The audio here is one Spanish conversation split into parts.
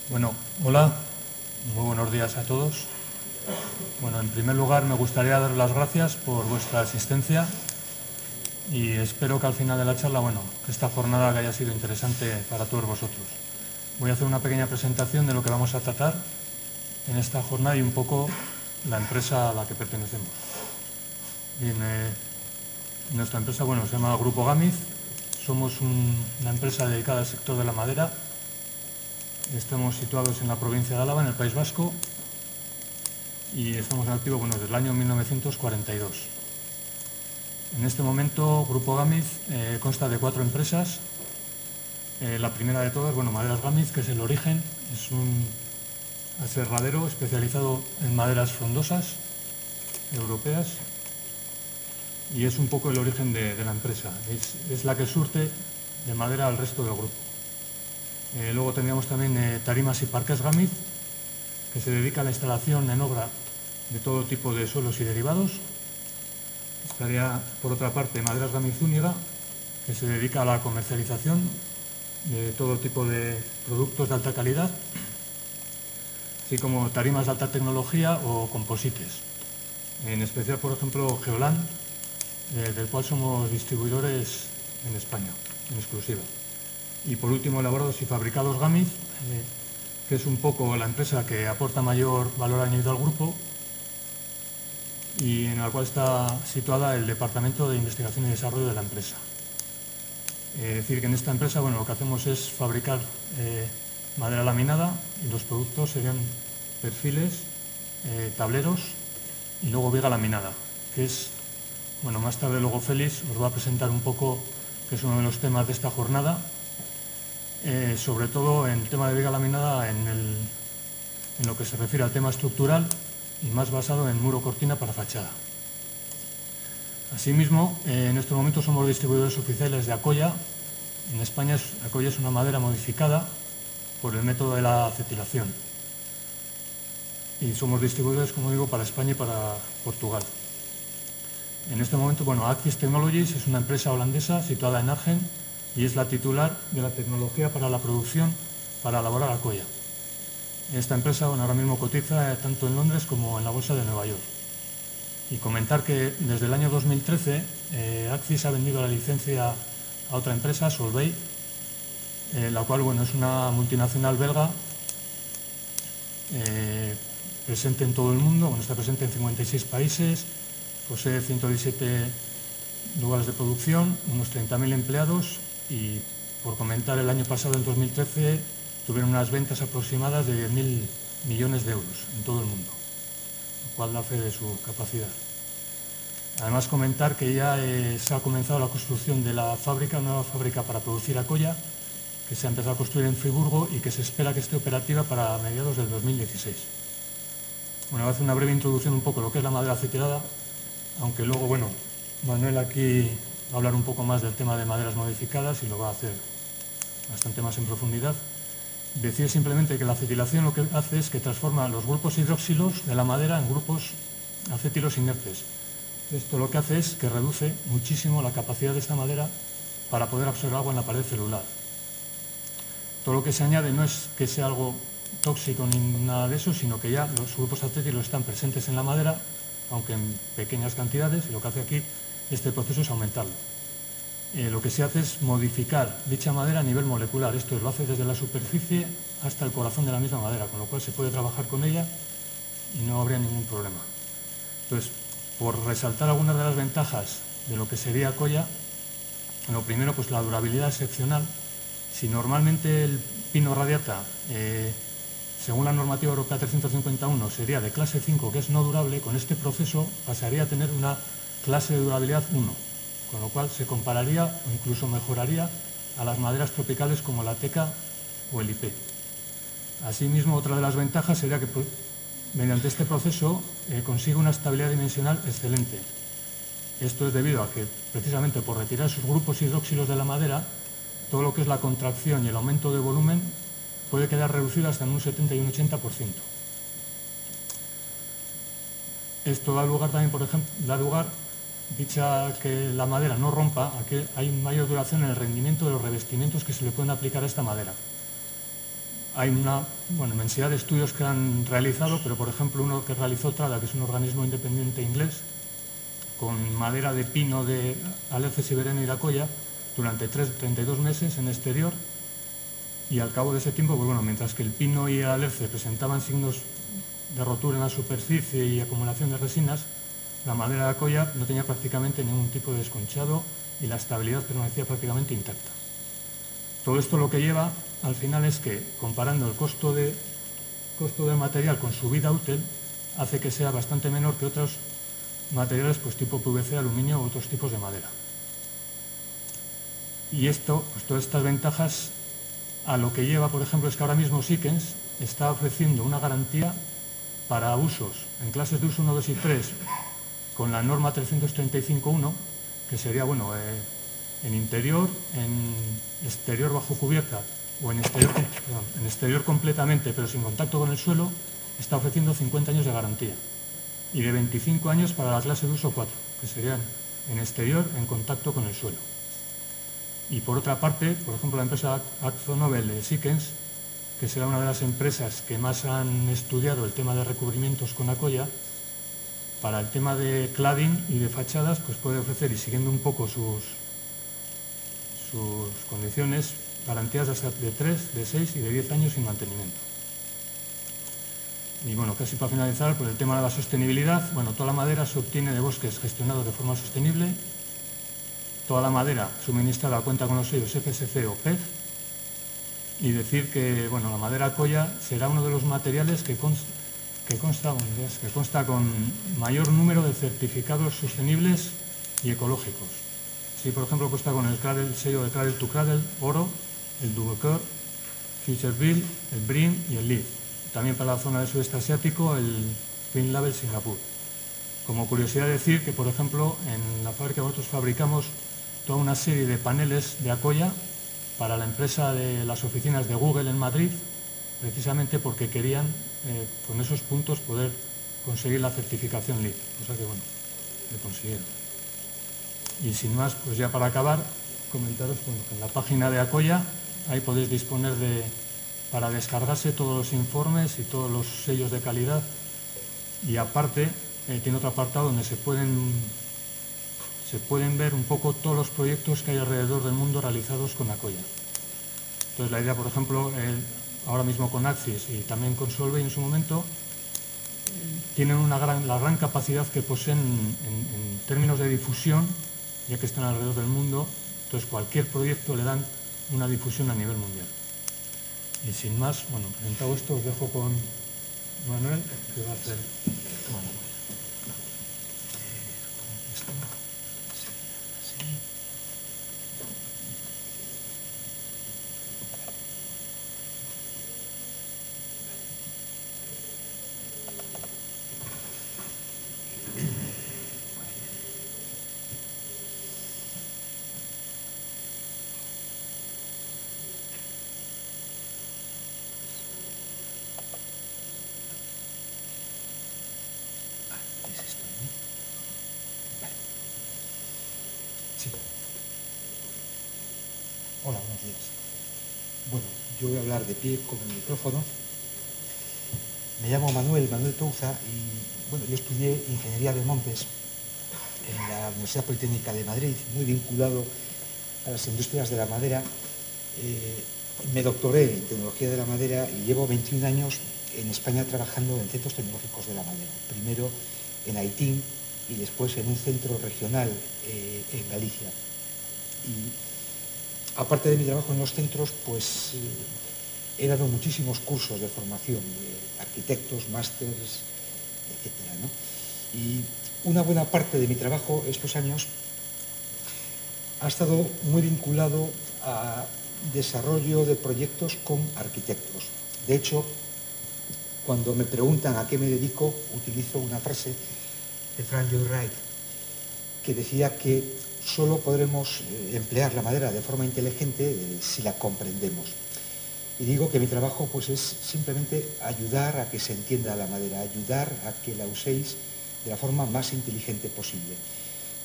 Bueno, hola, muy buenos días a todos. Bueno, en primer lugar me gustaría dar las gracias por vuestra asistencia y espero que al final de la charla, que esta jornada que haya sido interesante para todos vosotros. Voy a hacer una pequeña presentación de lo que vamos a tratar en esta jornada y un poco la empresa a la que pertenecemos. Bien, nuestra empresa, se llama Grupo Gamiz. Somos una empresa dedicada al sector de la madera. Estamos situados en la provincia de Álava, en el País Vasco, y estamos en activo desde el año 1942. En este momento, Grupo Gamiz consta de 4 empresas. La primera de todas, Maderas Gamiz, que es el origen, es un aserradero especializado en maderas frondosas europeas y es un poco el origen de la empresa. Es la que surte de madera al resto del grupo. Luego tendríamos también Tarimas y Parques Gamiz, que se dedica a la instalación en obra de todo tipo de suelos y derivados. Estaría, por otra parte, Maderas Gamiz Zúñiga, que se dedica a la comercialización de todo tipo de productos de alta calidad, así como tarimas de alta tecnología o composites. En especial, por ejemplo, Geolan, del cual somos distribuidores en España, en exclusiva. Y por último, Elaborados y Fabricados Gamiz, que es un poco la empresa que aporta mayor valor añadido al grupo y en la cual está situada el Departamento de Investigación y Desarrollo de la empresa. Es decir, que en esta empresa lo que hacemos es fabricar madera laminada y los productos serían perfiles, tableros y luego viga laminada, que es, más tarde luego Félix os va a presentar un poco, que es uno de los temas de esta jornada, sobre todo en el tema de viga laminada en lo que se refiere al tema estructural y más basado en muro cortina para fachada. Asimismo, en estos momentos somos distribuidores oficiales de Acolla. En España, Acolla es una madera modificada por el método de la acetilación. Y somos distribuidores, como digo, para España y para Portugal. En este momento, Actis Technologies es una empresa holandesa situada en Argen y es la titular de la tecnología para la producción para elaborar Acolla. Esta empresa ahora mismo cotiza tanto en Londres como en la Bolsa de Nueva York. Y comentar que desde el año 2013 Actis ha vendido la licencia a otra empresa, Solvay, la cual es una multinacional belga presente en todo el mundo, está presente en 56 países, posee 117 lugares de producción, unos 30.000 empleados y, por comentar, el año pasado, en 2013, tuvieron unas ventas aproximadas de 10.000 millones de euros en todo el mundo, lo cual da fe de su capacidad. Además, comentar que ya se ha comenzado la construcción de la fábrica, una nueva fábrica para producir Acolla, que se ha empezado a construir en Friburgo y que se espera que esté operativa para mediados del 2016. Voy a hacer una breve introducción un poco de lo que es la madera acetilada, aunque luego, Manuel aquí va a hablar un poco más del tema de maderas modificadas y lo va a hacer bastante más en profundidad. Decir simplemente que la acetilación lo que hace es que transforma los grupos hidroxilos de la madera en grupos acétilos inertes. Esto lo que hace es que reduce muchísimo la capacidad de esta madera para poder absorber agua en la pared celular. Todo lo que se añade no es que sea algo tóxico ni nada de eso, sino que ya los grupos acétilos están presentes en la madera, aunque en pequeñas cantidades, y lo que hace aquí este proceso es aumentarlo. Lo que se hace es modificar dicha madera a nivel molecular. Esto lo hace desde la superficie hasta el corazón de la misma madera, con lo cual se puede trabajar con ella y no habría ningún problema. Entonces, por resaltar algunas de las ventajas de lo que sería Acolla, lo primero, la durabilidad excepcional. Si normalmente el pino radiata, según la normativa europea 351, sería de clase 5, que es no durable, con este proceso pasaría a tener una clase de durabilidad 1, con lo cual se compararía o incluso mejoraría a las maderas tropicales como la teca o el IP. Asimismo, otra de las ventajas sería que mediante este proceso consigue una estabilidad dimensional excelente. Esto es debido a que, precisamente por retirar esos grupos hidroxilos de la madera, todo lo que es la contracción y el aumento de volumen puede quedar reducido hasta en un 70 y un 80%. Esto da lugar también, por ejemplo, dicha que la madera no rompa, a que hay mayor duración en el rendimiento de los revestimientos que se le pueden aplicar a esta madera. hay una inmensidad de estudios que han realizado, pero por ejemplo uno que realizó TRADA, que es un organismo independiente inglés, con madera de pino de Alerce, Siberiana y de Acoya durante 32 meses en exterior, y al cabo de ese tiempo, pues mientras que el pino y el alerce presentaban signos de rotura en la superficie y acumulación de resinas, la madera de Acoya no tenía prácticamente ningún tipo de desconchado y la estabilidad permanecía prácticamente intacta. Todo esto lo que lleva al final es que, comparando el costo del material con su vida útil, hace que sea bastante menor que otros materiales pues tipo PVC, aluminio u otros tipos de madera. Y esto, pues todas estas ventajas, a lo que lleva, por ejemplo, es que ahora mismo Sikkens está ofreciendo una garantía para usos en clases de uso 1, 2 y 3 con la norma 335.1, que sería, en interior, en exterior bajo cubierta o en exterior completamente pero sin contacto con el suelo, está ofreciendo 50 años de garantía, y de 25 años para la clase de uso 4, que serían en exterior en contacto con el suelo. Y por otra parte, por ejemplo, la empresa AkzoNobel de Sikkens, que será una de las empresas que más han estudiado el tema de recubrimientos con Acoya, para el tema de cladding y de fachadas, pues puede ofrecer, y siguiendo un poco sus condiciones, garantías de 3, de 6 y de 10 años sin mantenimiento. Y casi para finalizar, pues el tema de la sostenibilidad, toda la madera se obtiene de bosques gestionados de forma sostenible. Toda la madera suministrada cuenta con los sellos FSC o PEF, y decir que la madera Acoya será uno de los materiales que consta con mayor número de certificados sostenibles y ecológicos. Sí, por ejemplo, cuesta con el sello de Cradle to Cradle, oro, el Double Core, Future Bill, el BREEAM y el LEED. También para la zona del sudeste asiático, el Green Label Singapur. Como curiosidad decir que, por ejemplo, en la fábrica nosotros fabricamos toda una serie de paneles de Acoya para la empresa de las oficinas de Google en Madrid, precisamente porque querían con esos puntos poder conseguir la certificación LEED, cosa que le consiguieron. Y sin más, pues ya para acabar, comentaros que en la página de Acoya ahí podéis disponer para descargarse todos los informes y todos los sellos de calidad, y aparte tiene otro apartado donde se pueden ver un poco todos los proyectos que hay alrededor del mundo realizados con Acoya. Entonces la idea, por ejemplo, ahora mismo con Axis y también con Solvay en su momento, tienen la gran capacidad que poseen en términos de difusión, ya que están alrededor del mundo. Entonces cualquier proyecto le dan una difusión a nivel mundial. Y sin más, presentado esto, os dejo con Manuel, que va a hacer... Hola, buenos días. Bueno, yo voy a hablar de pie con el micrófono. Me llamo Manuel Touza y yo estudié Ingeniería de Montes en la Universidad Politécnica de Madrid, muy vinculado a las industrias de la madera. Me doctoré en Tecnología de la Madera y llevo 21 años en España trabajando en centros tecnológicos de la madera. Primero en Haití y después en un centro regional en Galicia. Y aparte de mi trabajo en los centros, pues he dado muchísimos cursos de formación de arquitectos, másters, etc., ¿no? Y una buena parte de mi trabajo estos años ha estado muy vinculado a desarrollo de proyectos con arquitectos. De hecho, cuando me preguntan a qué me dedico, utilizo una frase de Frank Lloyd Wright que decía que solo podremos emplear la madera de forma inteligente si la comprendemos. Y digo que mi trabajo pues, es simplemente ayudar a que se entienda la madera, ayudar a que la uséis de la forma más inteligente posible.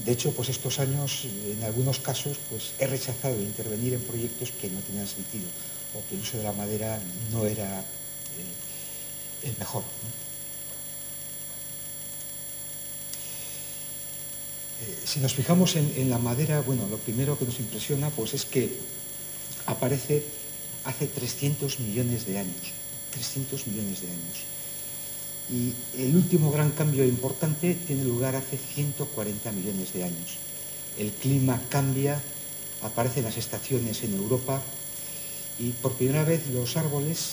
De hecho, pues estos años, en algunos casos, pues he rechazado intervenir en proyectos que no tenían sentido, o que el uso de la madera no era el mejor, ¿no? Si nos fijamos en la madera, bueno, lo primero que nos impresiona pues es que aparece hace 300 millones de años. 300 millones de años. Y el último gran cambio importante tiene lugar hace 140 millones de años. El clima cambia, aparecen las estaciones en Europa y por primera vez los árboles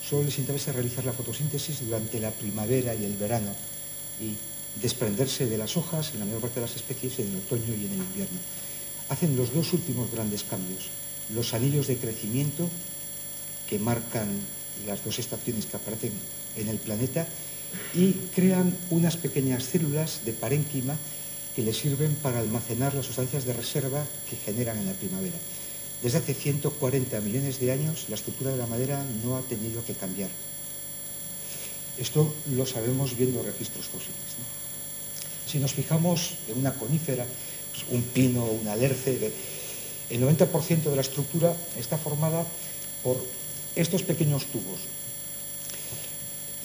solo les interesa realizar la fotosíntesis durante la primavera y el verano y desprenderse de las hojas en la mayor parte de las especies en el otoño y en el invierno. Hacen los dos últimos grandes cambios. Los anillos de crecimiento que marcan las dos estaciones que aparecen en el planeta y crean unas pequeñas células de parénquima que les sirven para almacenar las sustancias de reserva que generan en la primavera. Desde hace 140 millones de años la estructura de la madera no ha tenido que cambiar. Esto lo sabemos viendo registros fósiles, ¿no? Si nos fijamos en una conífera, pues un pino, un alerce, el 90% de la estructura está formada por estos pequeños tubos.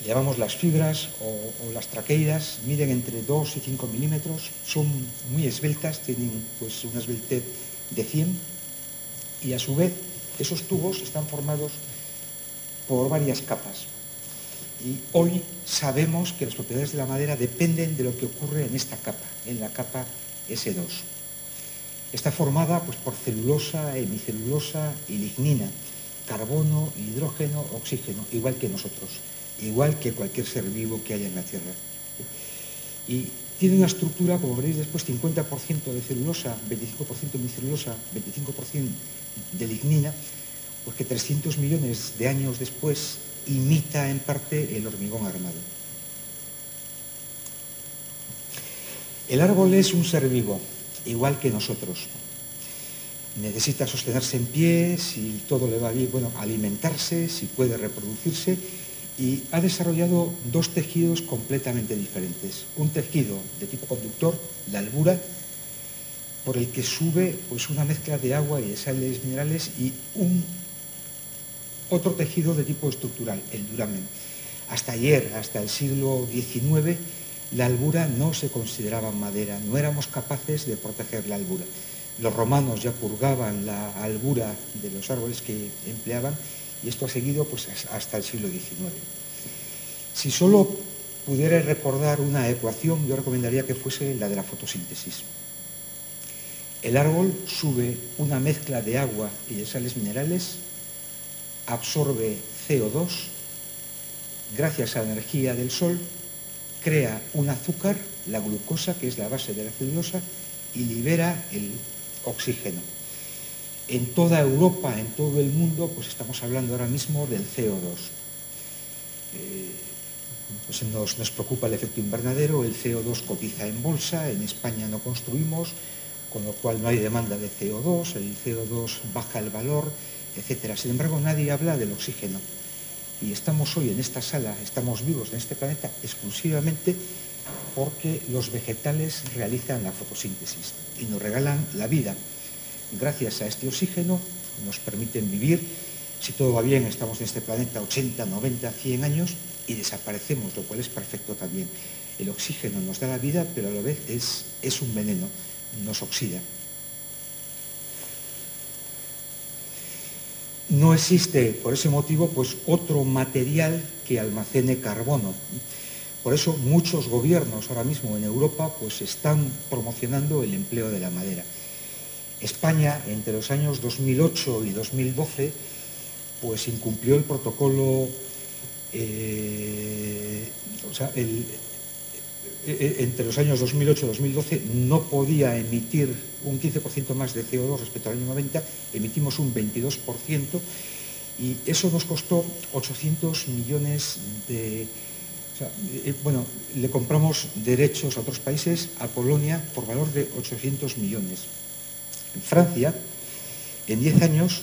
Le llamamos las fibras o las traqueidas, miden entre 2 y 5 milímetros, son muy esbeltas, tienen pues una esbeltez de 100 y a su vez esos tubos están formados por varias capas. Y hoy sabemos que las propiedades de la madera dependen de lo que ocurre en esta capa, en la capa S2. Está formada pues, por celulosa, hemicelulosa y lignina, carbono, hidrógeno, oxígeno, igual que nosotros, igual que cualquier ser vivo que haya en la Tierra. Y tiene una estructura, como veréis después, 50% de celulosa, 25% de hemicelulosa, 25% de lignina, pues que 300 millones de años después imita en parte el hormigón armado. El árbol es un ser vivo, igual que nosotros. Necesita sostenerse en pie, si todo le va bien, bueno, alimentarse, si puede reproducirse, y ha desarrollado dos tejidos completamente diferentes. Un tejido de tipo conductor, la albura, por el que sube pues, una mezcla de agua y de sales minerales, y otro tejido de tipo estructural, el duramen. Hasta ayer, hasta el siglo XIX, la albura no se consideraba madera, no éramos capaces de proteger la albura. Los romanos ya purgaban la albura de los árboles que empleaban y esto ha seguido pues, hasta el siglo XIX. Si solo pudiera recordar una ecuación, yo recomendaría que fuese la de la fotosíntesis. El árbol sube una mezcla de agua y de sales minerales, absorbe CO2, gracias a la energía del sol, crea un azúcar, la glucosa, que es la base de la celulosa, y libera el oxígeno. En toda Europa, en todo el mundo, pues estamos hablando ahora mismo del CO2. Pues nos preocupa el efecto invernadero, el CO2 cotiza en bolsa, en España no construimos, con lo cual no hay demanda de CO2, el CO2 baja el valor, etc. Sin embargo, nadie habla del oxígeno. Y estamos hoy en esta sala, estamos vivos en este planeta exclusivamente porque los vegetales realizan la fotosíntesis y nos regalan la vida. Gracias a este oxígeno nos permiten vivir. Si todo va bien, estamos en este planeta 80, 90, 100 años y desaparecemos, lo cual es perfecto también. El oxígeno nos da la vida, pero a la vez es un veneno, nos oxida. No existe, por ese motivo, pues otro material que almacene carbono. Por eso muchos gobiernos ahora mismo en Europa pues están promocionando el empleo de la madera. España, entre los años 2008 y 2012, pues incumplió el protocolo, entre los años 2008 y 2012 no podía emitir un 15% más de CO2 respecto al año 90, emitimos un 22% y eso nos costó 800 millones de... le compramos derechos a otros países, a Polonia, por valor de 800 millones. En Francia, en 10 años,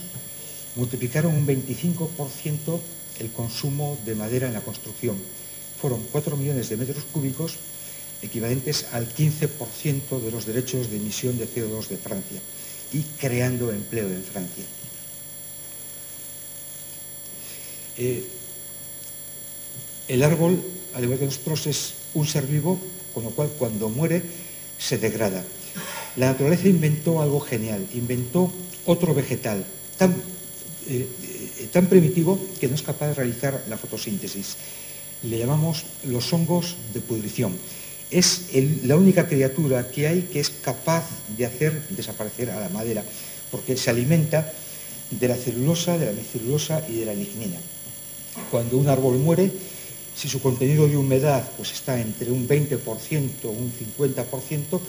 multiplicaron un 25% el consumo de madera en la construcción. Fueron 4 millones de metros cúbicos, equivalentes al 15% de los derechos de emisión de CO2 de Francia, y creando empleo en Francia. El árbol, al igual que nosotros, es un ser vivo, con lo cual cuando muere se degrada. La naturaleza inventó algo genial, inventó otro vegetal tan primitivo que no es capaz de realizar la fotosíntesis. Le llamamos los hongos de pudrición. Es la única criatura que hay que es capaz de hacer desaparecer a la madera, porque se alimenta de la celulosa, de la hemicelulosa y de la lignina. Cuando un árbol muere, si su contenido de humedad pues, está entre un 20% o un 50%,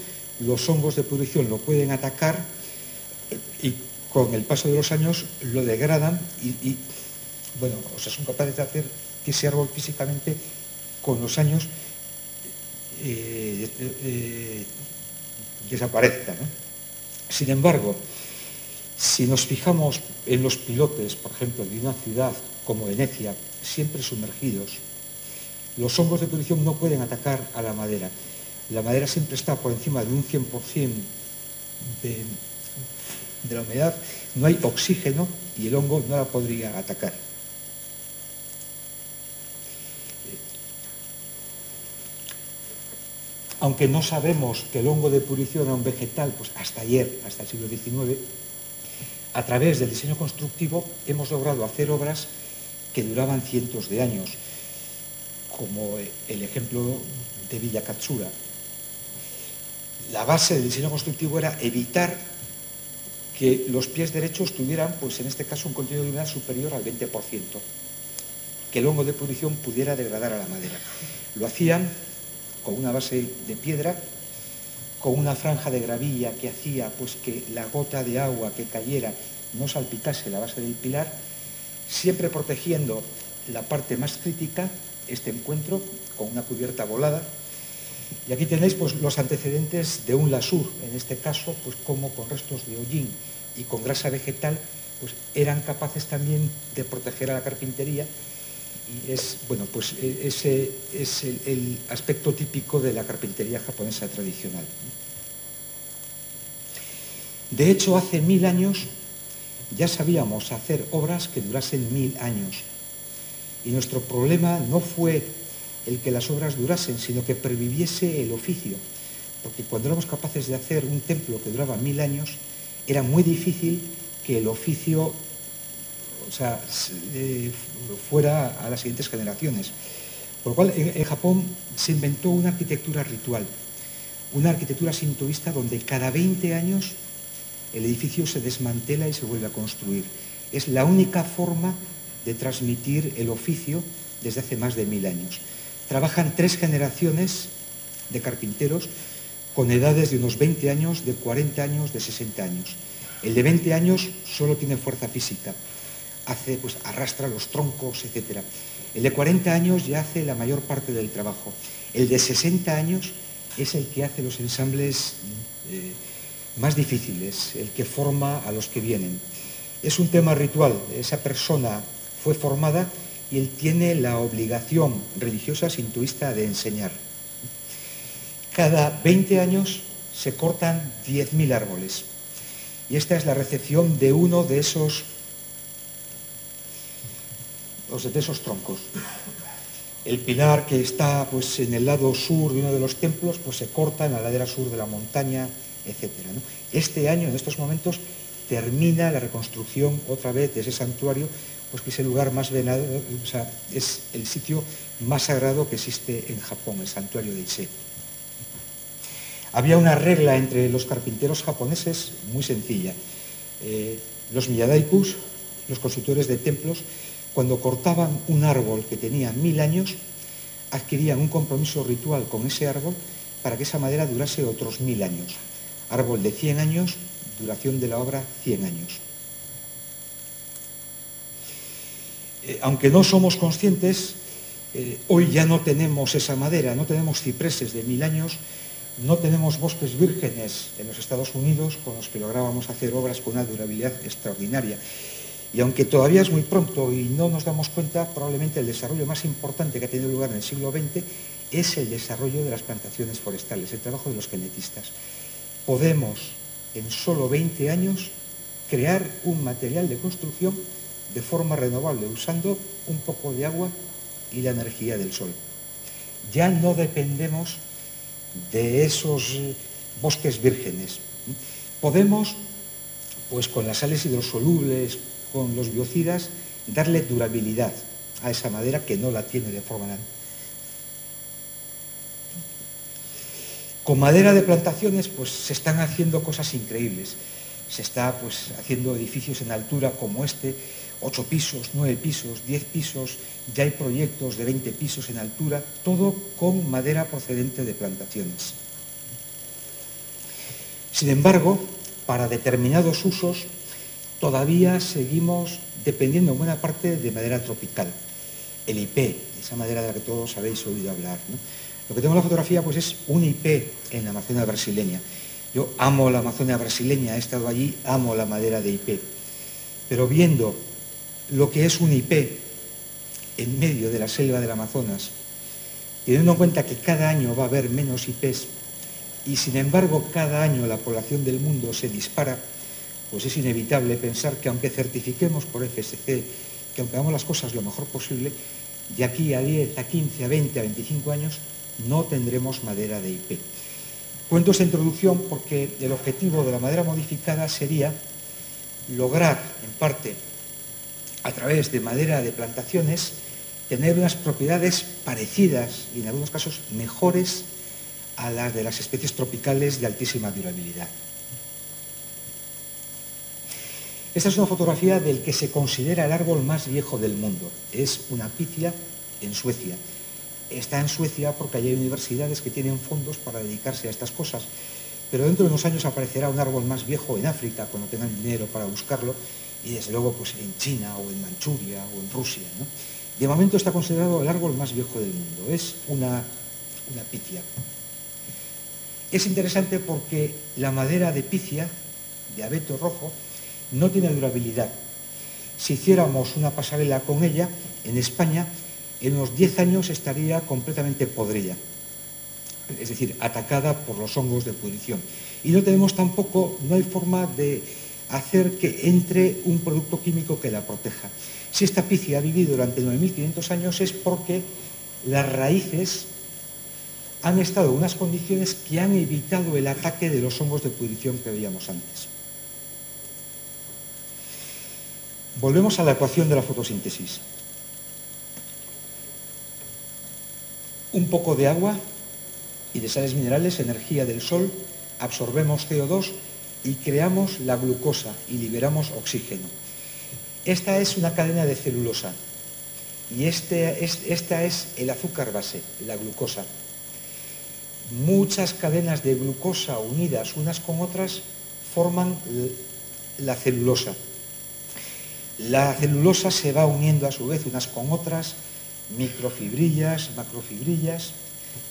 los hongos de pudrición lo pueden atacar y con el paso de los años lo degradan y bueno, o sea, son capaces de hacer que ese árbol físicamente con los años desaparezca, ¿no? Sin embargo, si nos fijamos en los pilotes, por ejemplo, de una ciudad como Venecia, siempre sumergidos, los hongos de pudrición no pueden atacar a la madera. La madera siempre está por encima de un 100% de la humedad, no hay oxígeno y el hongo no la podría atacar. Aunque no sabemos que el hongo de pudrición era un vegetal, pues hasta ayer, hasta el siglo XIX, a través del diseño constructivo hemos logrado hacer obras que duraban cientos de años, como el ejemplo de Villa Katsura. La base del diseño constructivo era evitar que los pies derechos tuvieran, pues en este caso, un contenido de humedad superior al 20%, que el hongo de pudrición pudiera degradar a la madera. Lo hacían con una base de piedra, con una franja de gravilla que hacía pues, que la gota de agua que cayera no salpicase la base del pilar, siempre protegiendo la parte más crítica, este encuentro, con una cubierta volada. Y aquí tenéis pues, los antecedentes de un lasur, en este caso, pues, como con restos de hollín y con grasa vegetal, pues, eran capaces también de proteger a la carpintería. Y bueno, pues, ese es el aspecto típico de la carpintería japonesa tradicional. De hecho, hace 1000 años ya sabíamos hacer obras que durasen 1000 años. Y nuestro problema no fue el que las obras durasen, sino que perviviese el oficio. Porque cuando éramos capaces de hacer un templo que duraba 1000 años, era muy difícil que el oficio, o sea, fuera a las siguientes generaciones. Por lo cual, en Japón se inventó una arquitectura ritual, una arquitectura sintoísta donde cada 20 años el edificio se desmantela y se vuelve a construir. Es la única forma de transmitir el oficio desde hace más de 1000 años. Trabajan 3 generaciones de carpinteros con edades de unos 20 años, de 40 años, de 60 años. El de 20 años solo tiene fuerza física, pues, arrastra los troncos, etc. El de 40 años ya hace la mayor parte del trabajo. El de 60 años es el que hace los ensambles más difíciles, el que forma a los que vienen. Es un tema ritual, esa persona fue formada y él tiene la obligación religiosa sintoísta de enseñar. Cada 20 años se cortan 10.000 árboles y esta es la recepción de uno de esos troncos. El pilar que está pues, en el lado sur de uno de los templos pues, se corta en la ladera sur de la montaña, etc., ¿no? Este año, en estos momentos, termina la reconstrucción otra vez de ese santuario, pues que es el lugar más venerado, o sea, es el sitio más sagrado que existe en Japón, el santuario de Ise. Había una regla entre los carpinteros japoneses muy sencilla. Los miyadaikus, los constructores de templos, cuando cortaban un árbol que tenía 1000 años, adquirían un compromiso ritual con ese árbol para que esa madera durase otros 1000 años. Árbol de 100 años, duración de la obra 100 años. Aunque no somos conscientes, hoy ya no tenemos esa madera, no tenemos cipreses de 1000 años, no tenemos bosques vírgenes en los Estados Unidos con los que lográbamos hacer obras con una durabilidad extraordinaria. Y aunque todavía es muy pronto y no nos damos cuenta, probablemente el desarrollo más importante que ha tenido lugar en el siglo XX es el desarrollo de las plantaciones forestales, el trabajo de los genetistas. Podemos, en solo 20 años, crear un material de construcción de forma renovable, usando un poco de agua y la energía del sol. Ya no dependemos de esos bosques vírgenes. Podemos, pues con las sales hidrosolubles, con los biocidas, darle durabilidad a esa madera que no la tiene de forma natural. Con madera de plantaciones pues se están haciendo cosas increíbles. Se está pues haciendo edificios en altura como este, 8 pisos, 9 pisos, 10 pisos, ya hay proyectos de 20 pisos en altura, todo con madera procedente de plantaciones. Sin embargo, para determinados usos todavía seguimos dependiendo en buena parte de madera tropical. El IP, esa madera de la que todos habéis oído hablar, ¿no? Lo que tengo en la fotografía pues es un IP en la Amazonia brasileña. Yo amo la Amazonia brasileña, he estado allí, amo la madera de IP. Pero viendo lo que es un IP en medio de la selva del Amazonas, teniendo en cuenta que cada año va a haber menos IPs y sin embargo cada año la población del mundo se dispara, pues es inevitable pensar que aunque certifiquemos por FSC, que aunque hagamos las cosas lo mejor posible, de aquí a 10, a 15, a 20, a 25 años no tendremos madera de IP. Cuento esta introducción porque el objetivo de la madera modificada sería lograr, en parte, a través de madera de plantaciones, tener unas propiedades parecidas y en algunos casos mejores a las de las especies tropicales de altísima durabilidad. Esta es una fotografía del que se considera el árbol más viejo del mundo. Es una pifia en Suecia. Está en Suecia porque allí hay universidades que tienen fondos para dedicarse a estas cosas, pero dentro de unos años aparecerá un árbol más viejo en África, cuando tengan dinero para buscarlo, y desde luego pues en China o en Manchuria o en Rusia, ¿no? De momento está considerado el árbol más viejo del mundo, es una pifia. Es interesante porque la madera de pifia, de abeto rojo, no tiene durabilidad. Si hiciéramos una pasarela con ella, en España, en unos 10 años estaría completamente podrida, es decir, atacada por los hongos de pudrición. Y no tenemos tampoco, no hay forma de hacer que entre un producto químico que la proteja. Si esta pifia ha vivido durante 9.500 años es porque las raíces han estado en unas condiciones que han evitado el ataque de los hongos de pudrición que veíamos antes. Volvemos a la ecuación de la fotosíntesis. Un poco de agua y de sales minerales, energía del sol, absorbemos CO2 y creamos la glucosa y liberamos oxígeno. Esta es una cadena de celulosa y esta es el azúcar base, la glucosa. Muchas cadenas de glucosa unidas unas con otras forman la celulosa. La celulosa se va uniendo a su vez unas con otras, microfibrillas, macrofibrillas.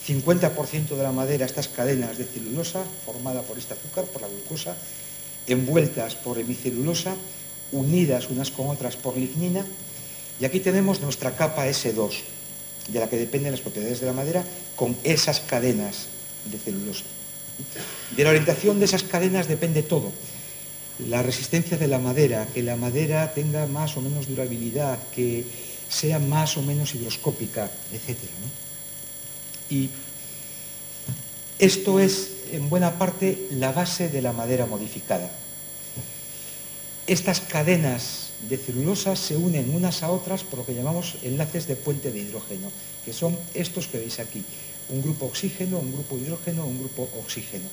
50% de la madera, estas cadenas de celulosa, formada por este azúcar, por la glucosa, envueltas por hemicelulosa, unidas unas con otras por lignina. Y aquí tenemos nuestra capa S2, de la que dependen las propiedades de la madera, con esas cadenas de celulosa. De la orientación de esas cadenas depende todo. La resistencia de la madera, que la madera tenga más o menos durabilidad, que sea más o menos higroscópica, etc., ¿no? Y esto es, en buena parte, la base de la madera modificada. Estas cadenas de celulosa se unen unas a otras por lo que llamamos enlaces de puente de hidrógeno, que son estos que veis aquí. Un grupo oxígeno, un grupo hidrógeno, un grupo oxígeno.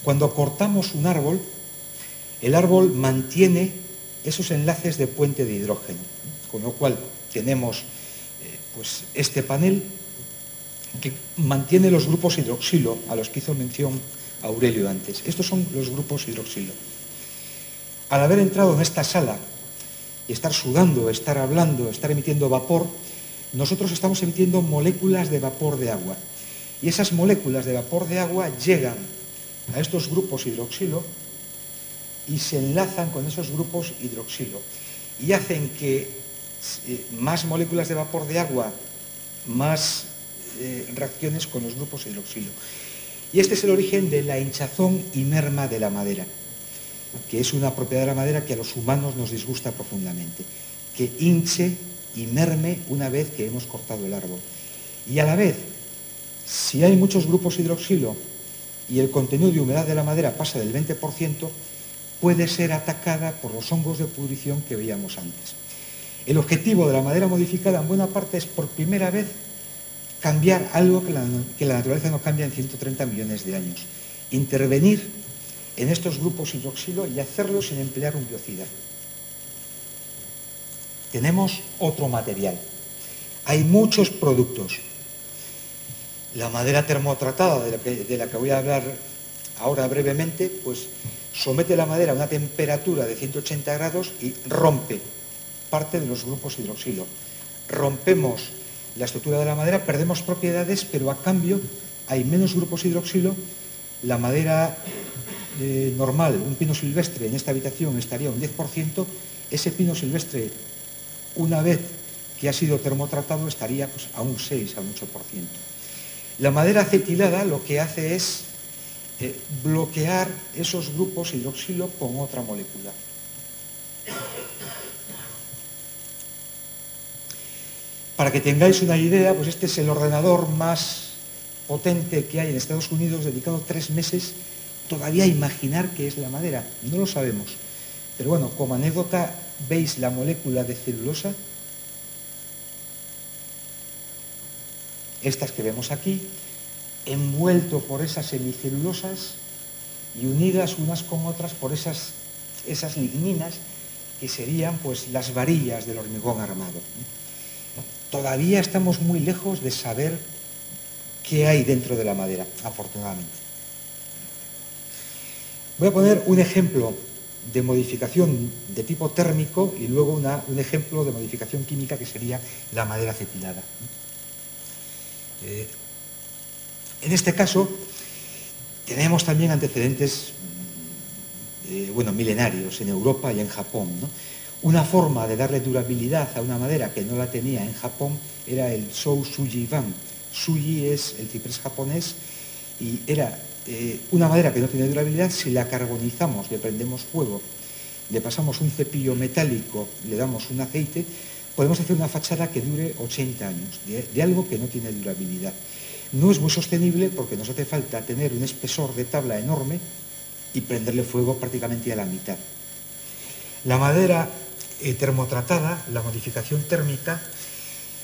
Cuando cortamos un árbol, el árbol mantiene esos enlaces de puente de hidrógeno, con lo cual tenemos pues este panel que mantiene los grupos hidroxilo, a los que hizo mención Aurelio antes. Estos son los grupos hidroxilo. Al haber entrado en esta sala y estar sudando, estar hablando, estar emitiendo vapor, nosotros estamos emitiendo moléculas de vapor de agua. Y esas moléculas de vapor de agua llegan a estos grupos hidroxilo y se enlazan con esos grupos hidroxilo y hacen que más moléculas de vapor de agua, más reacciones con los grupos hidroxilo. Y este es el origen de la hinchazón y merma de la madera, que es una propiedad de la madera que a los humanos nos disgusta profundamente, que hinche y merme una vez que hemos cortado el árbol. Y a la vez, si hay muchos grupos hidroxilo y el contenido de humedad de la madera pasa del 20%, puede ser atacada por los hongos de pudrición que veíamos antes. El objetivo de la madera modificada en buena parte es por primera vez cambiar algo que la naturaleza no cambia en 130 millones de años. Intervenir en estos grupos hidroxilo y hacerlo sin emplear un biocida. Tenemos otro material. Hay muchos productos. La madera termotratada, de la que voy a hablar ahora brevemente, pues somete la madera a una temperatura de 180 grados y rompe parte de los grupos hidroxilo. Rompemos la estructura de la madera, perdemos propiedades, pero a cambio hay menos grupos hidroxilo. La madera normal, un pino silvestre en esta habitación estaría un 10%, ese pino silvestre, una vez que ha sido termotratado, estaría pues, a un 6, a un 8%. La madera acetilada lo que hace es bloquear esos grupos hidroxilo con otra molécula. Para que tengáis una idea, pues este es el ordenador más potente que hay en Estados Unidos, dedicado 3 meses todavía a imaginar qué es la madera. No lo sabemos. Pero bueno, como anécdota, ¿veis la molécula de celulosa? Estas que vemos aquí, envuelto por esas semicelulosas y unidas unas con otras por esas ligninas que serían pues las varillas del hormigón armado. Todavía estamos muy lejos de saber qué hay dentro de la madera, afortunadamente. Voy a poner un ejemplo de modificación de tipo térmico y luego un ejemplo de modificación química que sería la madera acetilada. En este caso tenemos también antecedentes milenarios en Europa y en Japón, ¿no? Una forma de darle durabilidad a una madera que no la tenía en Japón era el Shou Suji Ban. Suji es el ciprés japonés y era una madera que no tiene durabilidad. Si la carbonizamos, le prendemos fuego, le pasamos un cepillo metálico, le damos un aceite, podemos hacer una fachada que dure 80 años, de algo que no tiene durabilidad. No es muy sostenible porque nos hace falta tener un espesor de tabla enorme y prenderle fuego prácticamente a la mitad. La madera termotratada, la modificación térmica,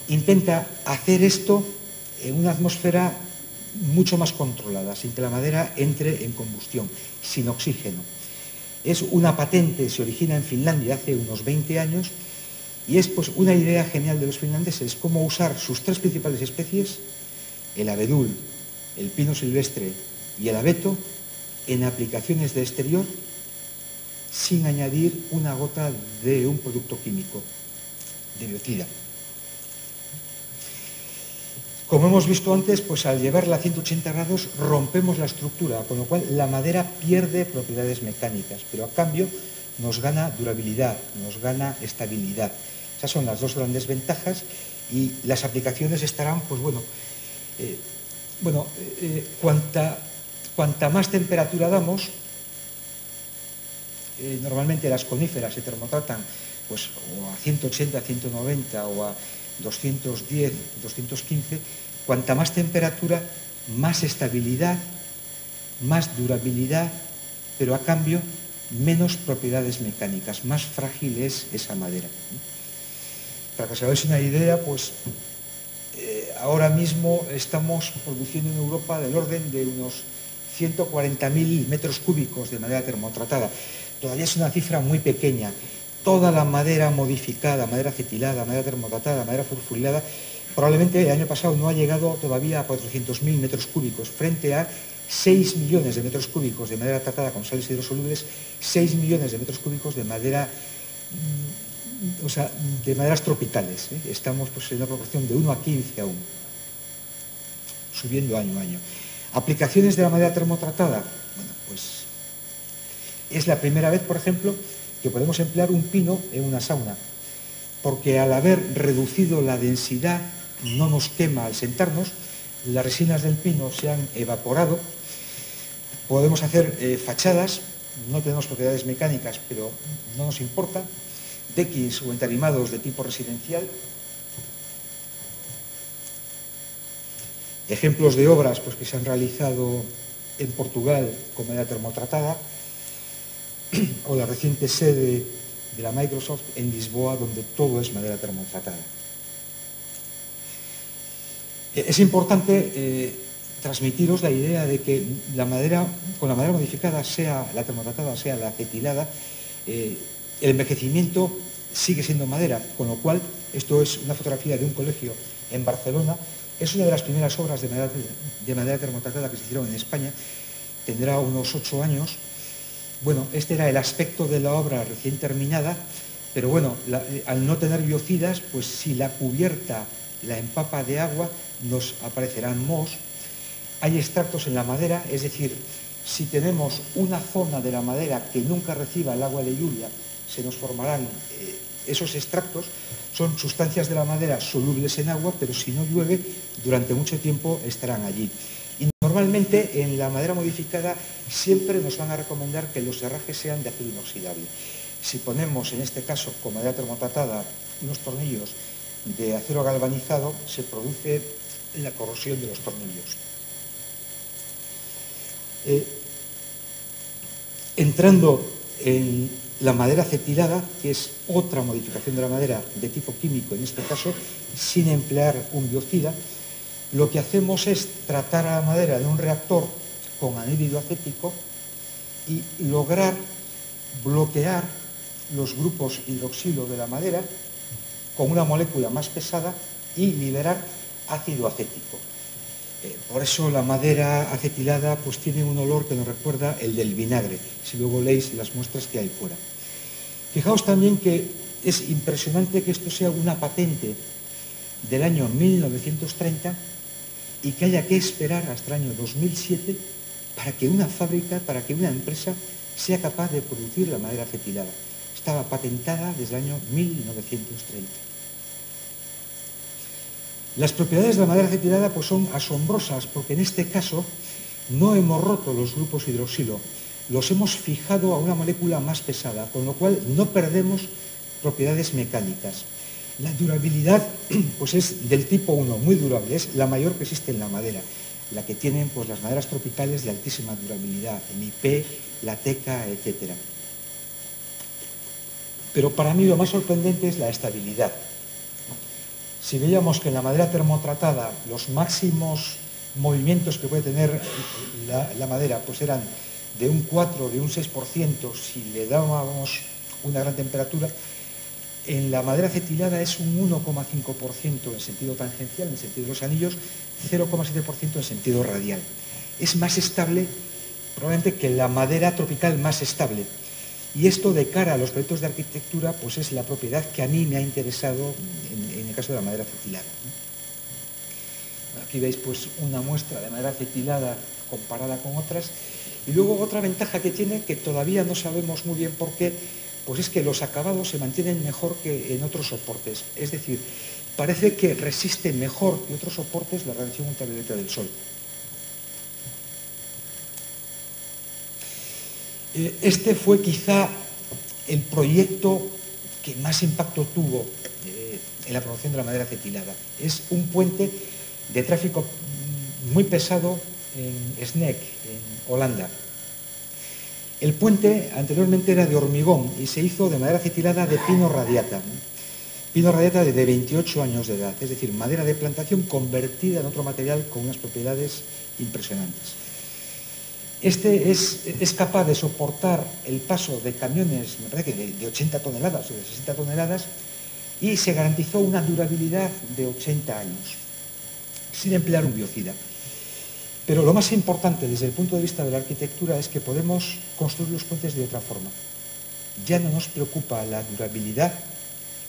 intenta hacer esto en una atmósfera mucho más controlada, sin que la madera entre en combustión, sin oxígeno. Es una patente, se origina en Finlandia hace unos 20 años y es pues una idea genial de los finlandeses, cómo usar sus 3 principales especies, el abedul, el pino silvestre y el abeto, en aplicaciones de exterior sin añadir una gota de un producto químico, de biocida. Como hemos visto antes, pues al llevarla a 180 grados rompemos la estructura, con lo cual la madera pierde propiedades mecánicas, pero a cambio nos gana durabilidad, nos gana estabilidad. Esas son las 2 grandes ventajas y las aplicaciones estarán, pues cuanta más temperatura damos, normalmente las coníferas se termotratan pues, o a 180, a 190 o a 210, 215, cuanta más temperatura, más estabilidad, más durabilidad, pero a cambio menos propiedades mecánicas, más frágil es esa madera. Para que os hagáis una idea, pues ahora mismo estamos produciendo en Europa del orden de unos 140.000 metros cúbicos de madera termotratada. Todavía es una cifra muy pequeña. Toda la madera modificada, madera acetilada, madera termotratada, madera furfurilada, probablemente el año pasado no ha llegado todavía a 400.000 metros cúbicos, frente a 6 millones de metros cúbicos de madera tratada con sales hidrosolubles, 6 millones de metros cúbicos de madera, de maderas tropicales. Estamos pues, en una proporción de 1 a 15 aún, subiendo año a año. Aplicaciones de la madera termotratada, bueno, pues es la primera vez, por ejemplo, que podemos emplear un pino en una sauna, porque al haber reducido la densidad no nos quema al sentarnos, las resinas del pino se han evaporado, podemos hacer fachadas, no tenemos propiedades mecánicas, pero no nos importa, decks o entarimados de tipo residencial. Ejemplos de obras pues, que se han realizado en Portugal con madera termotratada, o la reciente sede de la Microsoft en Lisboa, donde todo es madera termotratada. Es importante transmitiros la idea de que la madera, con la madera modificada, sea la termotratada, sea la acetilada, el envejecimiento sigue siendo madera, con lo cual, esto es una fotografía de un colegio en Barcelona, es una de las primeras obras de madera termotratada que se hicieron en España, tendrá unos 8 años. Bueno, este era el aspecto de la obra recién terminada, pero bueno, al no tener biocidas, pues si la cubierta la empapa de agua, nos aparecerán mohos. Hay extractos en la madera, es decir, si tenemos una zona de la madera que nunca reciba el agua de lluvia, se nos formarán esos extractos. Son sustancias de la madera solubles en agua, pero si no llueve, durante mucho tiempo estarán allí. Y normalmente en la madera modificada siempre nos van a recomendar que los herrajes sean de acero inoxidable. Si ponemos, en este caso, con madera termotratada, unos tornillos de acero galvanizado, se produce la corrosión de los tornillos. Entrando en la madera acetilada, que es otra modificación de la madera de tipo químico, en este caso, sin emplear un biocida, lo que hacemos es tratar a la madera en un reactor con anhídrido acético y lograr bloquear los grupos hidroxilo de la madera con una molécula más pesada y liberar ácido acético. Por eso la madera acetilada pues tiene un olor que nos recuerda el del vinagre, si luego leéis las muestras que hay fuera. Fijaos también que es impresionante que esto sea una patente del año 1930 y que haya que esperar hasta el año 2007 para que una fábrica, para que una empresa sea capaz de producir la madera acetilada. Estaba patentada desde el año 1930. Las propiedades de la madera acetilada pues son asombrosas porque en este caso no hemos roto los grupos hidroxilo, los hemos fijado a una molécula más pesada, con lo cual no perdemos propiedades mecánicas. La durabilidad pues es del tipo 1, muy durable, es la mayor que existe en la madera, la que tienen pues, las maderas tropicales de altísima durabilidad, el IP, la teca, etc. Pero para mí lo más sorprendente es la estabilidad. Si veíamos que en la madera termotratada los máximos movimientos que puede tener la madera pues eran de un 4, de un 6% si le dábamos una gran temperatura, en la madera acetilada es un 1,5% en sentido tangencial, en sentido de los anillos, 0,7% en sentido radial. Es más estable probablemente que la madera tropical más estable. Y esto de cara a los proyectos de arquitectura pues es la propiedad que a mí me ha interesado en el caso de la madera acetilada. Aquí veis pues una muestra de madera acetilada comparada con otras. Y luego otra ventaja que tiene, que todavía no sabemos muy bien por qué, pues es que los acabados se mantienen mejor que en otros soportes. Es decir, parece que resiste mejor que otros soportes la radiación ultravioleta del sol. Este fue quizá el proyecto que más impacto tuvo en la promoción de la madera acetilada. Es un puente de tráfico muy pesado en Sneek, en Holanda. El puente anteriormente era de hormigón y se hizo de madera acetilada de pino radiata. Pino radiata de 28 años de edad, es decir, madera de plantación convertida en otro material con unas propiedades impresionantes. Este es capaz de soportar el paso de camiones, me parece que de 80 toneladas o de 60 toneladas, y se garantizó una durabilidad de 80 años, sin emplear un biocida. Pero lo más importante desde el punto de vista de la arquitectura es que podemos construir los puentes de otra forma. Ya no nos preocupa la durabilidad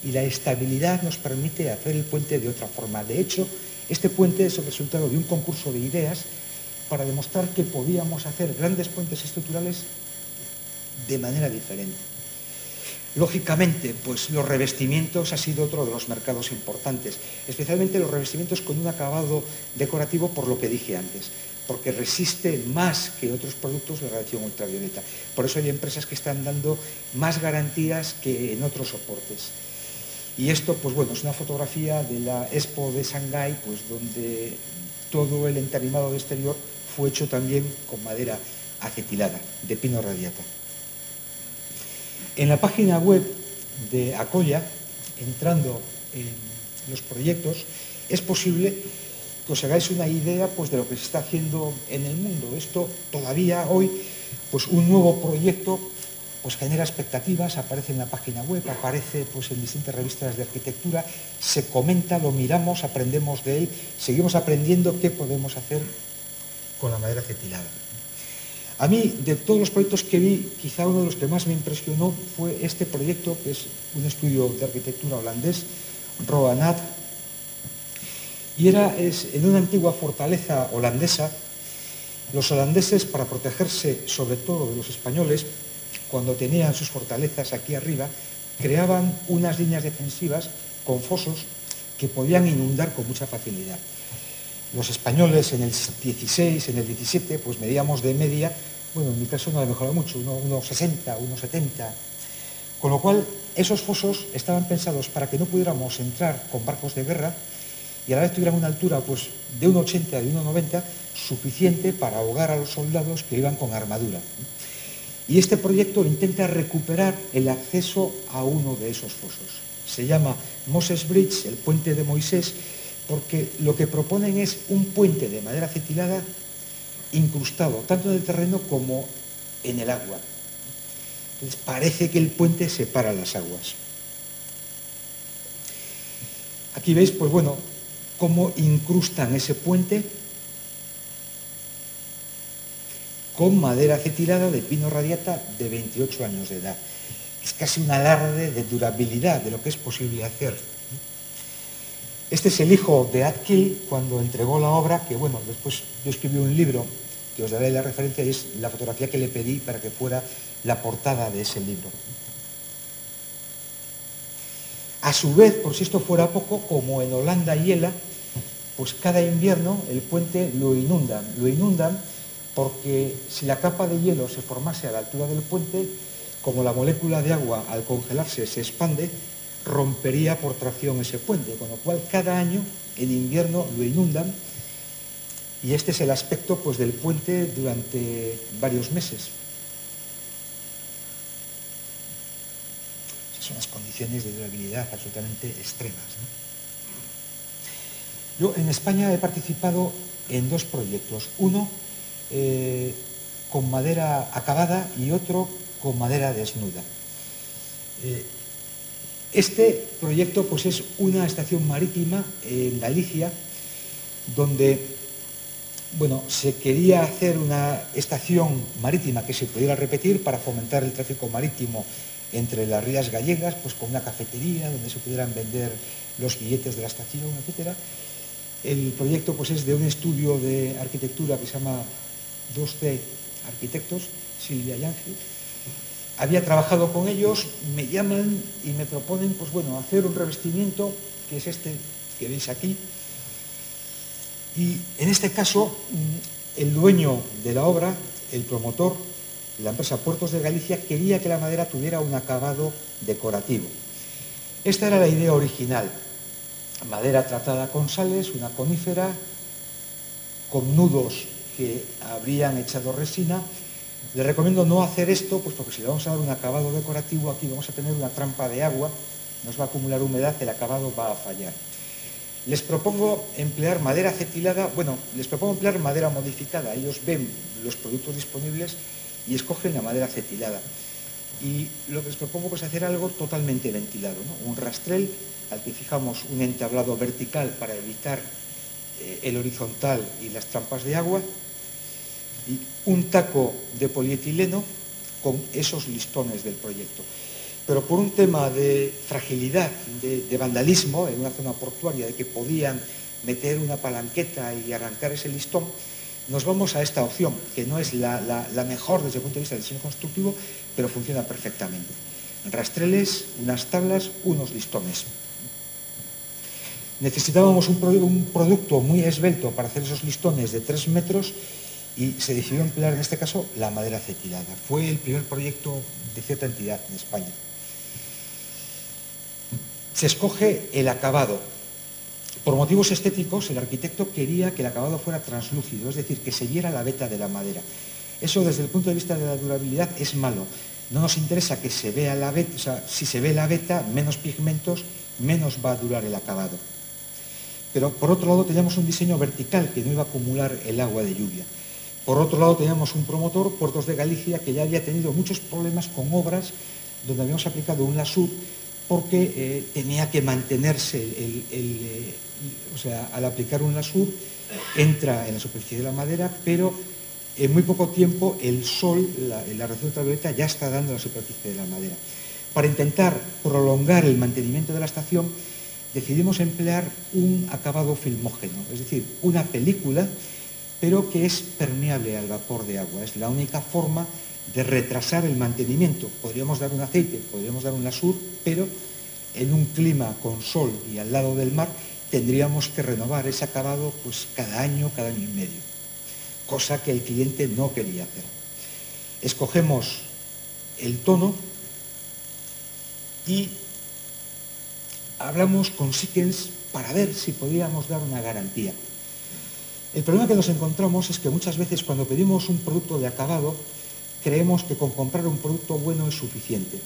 y la estabilidad nos permite hacer el puente de otra forma. De hecho, este puente es el resultado de un concurso de ideas para demostrar que podíamos hacer grandes puentes estructurales de manera diferente. Lógicamente, pues los revestimientos ha sido otro de los mercados importantes, especialmente los revestimientos con un acabado decorativo por lo que dije antes. porque resiste más que otros productos la radiación ultravioleta. Por eso hay empresas que están dando más garantías que en otros soportes. Y esto, pues bueno, es una fotografía de la Expo de Shanghái, pues donde todo el entarimado de exterior fue hecho también con madera acetilada, de pino radiata. En la página web de Acoya, entrando en los proyectos, es posible que os hagáis una idea pues, de lo que se está haciendo en el mundo. Esto todavía hoy, pues un nuevo proyecto pues genera expectativas, aparece en la página web, aparece pues, en distintas revistas de arquitectura, se comenta, lo miramos, aprendemos de él, seguimos aprendiendo qué podemos hacer con la madera acetilada. A mí, de todos los proyectos que vi, quizá uno de los que más me impresionó fue este proyecto, que es un estudio de arquitectura holandés, Roanat, y es en una antigua fortaleza holandesa. Los holandeses, para protegerse sobre todo de los españoles, cuando tenían sus fortalezas aquí arriba, creaban unas líneas defensivas con fosos que podían inundar con mucha facilidad. Los españoles en el 16, en el 17, pues medíamos de media, bueno, en mi caso no ha mejorado mucho, unos 60, unos 70, con lo cual esos fosos estaban pensados para que no pudiéramos entrar con barcos de guerra y a la vez tuvieran una altura pues, de 1,80, de 1,90, suficiente para ahogar a los soldados que iban con armadura. Y este proyecto intenta recuperar el acceso a uno de esos fosos. Se llama Moses Bridge, el puente de Moisés, porque lo que proponen es un puente de madera acetilada incrustado, tanto en el terreno como en el agua. Entonces parece que el puente separa las aguas. Aquí veis, pues bueno, cómo incrustan ese puente con madera acetilada de pino radiata de 28 años de edad. Es casi un alarde de durabilidad de lo que es posible hacer. Este es el hijo de Atkill cuando entregó la obra, que bueno, después yo escribí un libro que os daré la referencia y es la fotografía que le pedí para que fuera la portada de ese libro. A su vez, por si esto fuera poco, como en Holanda hiela, pues cada invierno el puente lo inundan porque si la capa de hielo se formase a la altura del puente, como la molécula de agua al congelarse se expande, rompería por tracción ese puente, con lo cual cada año en invierno lo inundan y este es el aspecto pues, del puente durante varios meses. Esas son las condiciones de durabilidad absolutamente extremas, ¿no? Yo en España he participado en dos proyectos, uno con madera acabada y otro con madera desnuda. Este proyecto pues, es una estación marítima en Galicia donde bueno, se quería hacer una estación marítima que se pudiera repetir para fomentar el tráfico marítimo entre las rías gallegas, pues con una cafetería donde se pudieran vender los billetes de la estación, etc. El proyecto pues, es de un estudio de arquitectura que se llama 2C Arquitectos, Silvia y Ángel. Había trabajado con ellos, me llaman y me proponen pues, bueno, hacer un revestimiento, que es este que veis aquí. Y en este caso, el dueño de la obra, el promotor, la empresa Puertos de Galicia, quería que la madera tuviera un acabado decorativo. Esta era la idea original. Madera tratada con sales, una conífera, con nudos que habrían echado resina. Les recomiendo no hacer esto, pues porque si le vamos a dar un acabado decorativo, aquí vamos a tener una trampa de agua, nos va a acumular humedad, el acabado va a fallar. Les propongo emplear madera acetilada, bueno, les propongo emplear madera modificada. Ellos ven los productos disponibles y escogen la madera acetilada. Y lo que les propongo es hacer algo totalmente ventilado, ¿no? Un rastrel al que fijamos un entablado vertical para evitar el horizontal y las trampas de agua, y un taco de polietileno con esos listones del proyecto. Pero por un tema de fragilidad, de vandalismo en una zona portuaria, de que podían meter una palanqueta y arrancar ese listón, nos vamos a esta opción, que no es la mejor desde el punto de vista del diseño constructivo, pero funciona perfectamente. Rastreles, unas tablas, unos listones. Necesitábamos un producto muy esbelto para hacer esos listones de 3 metros y se decidió emplear en este caso la madera acetilada. Fue el primer proyecto de cierta entidad en España. Se escoge el acabado. Por motivos estéticos, el arquitecto quería que el acabado fuera translúcido, es decir, que se viera la veta de la madera. Eso, desde el punto de vista de la durabilidad, es malo. No nos interesa que se vea la veta, o sea, si se ve la veta, menos pigmentos, menos va a durar el acabado. Pero, por otro lado, teníamos un diseño vertical que no iba a acumular el agua de lluvia. Por otro lado, teníamos un promotor, Puertos de Galicia, que ya había tenido muchos problemas con obras donde habíamos aplicado un lasur porque tenía que mantenerse, o sea, al aplicar un lasur entra en la superficie de la madera, pero en muy poco tiempo el sol, la radiación ultravioleta ya está dando a la superficie de la madera. Para intentar prolongar el mantenimiento de la estación, decidimos emplear un acabado filmógeno, es decir, una película, pero que es permeable al vapor de agua. Es la única forma de retrasar el mantenimiento. Podríamos dar un aceite, podríamos dar un lasur, pero en un clima con sol y al lado del mar tendríamos que renovar ese acabado pues cada año y medio, cosa que el cliente no quería hacer. Escogemos el tono y hablamos con Sikkens para ver si podíamos dar una garantía. El problema que nos encontramos es que muchas veces cuando pedimos un producto de acabado creemos que con comprar un producto bueno es suficiente.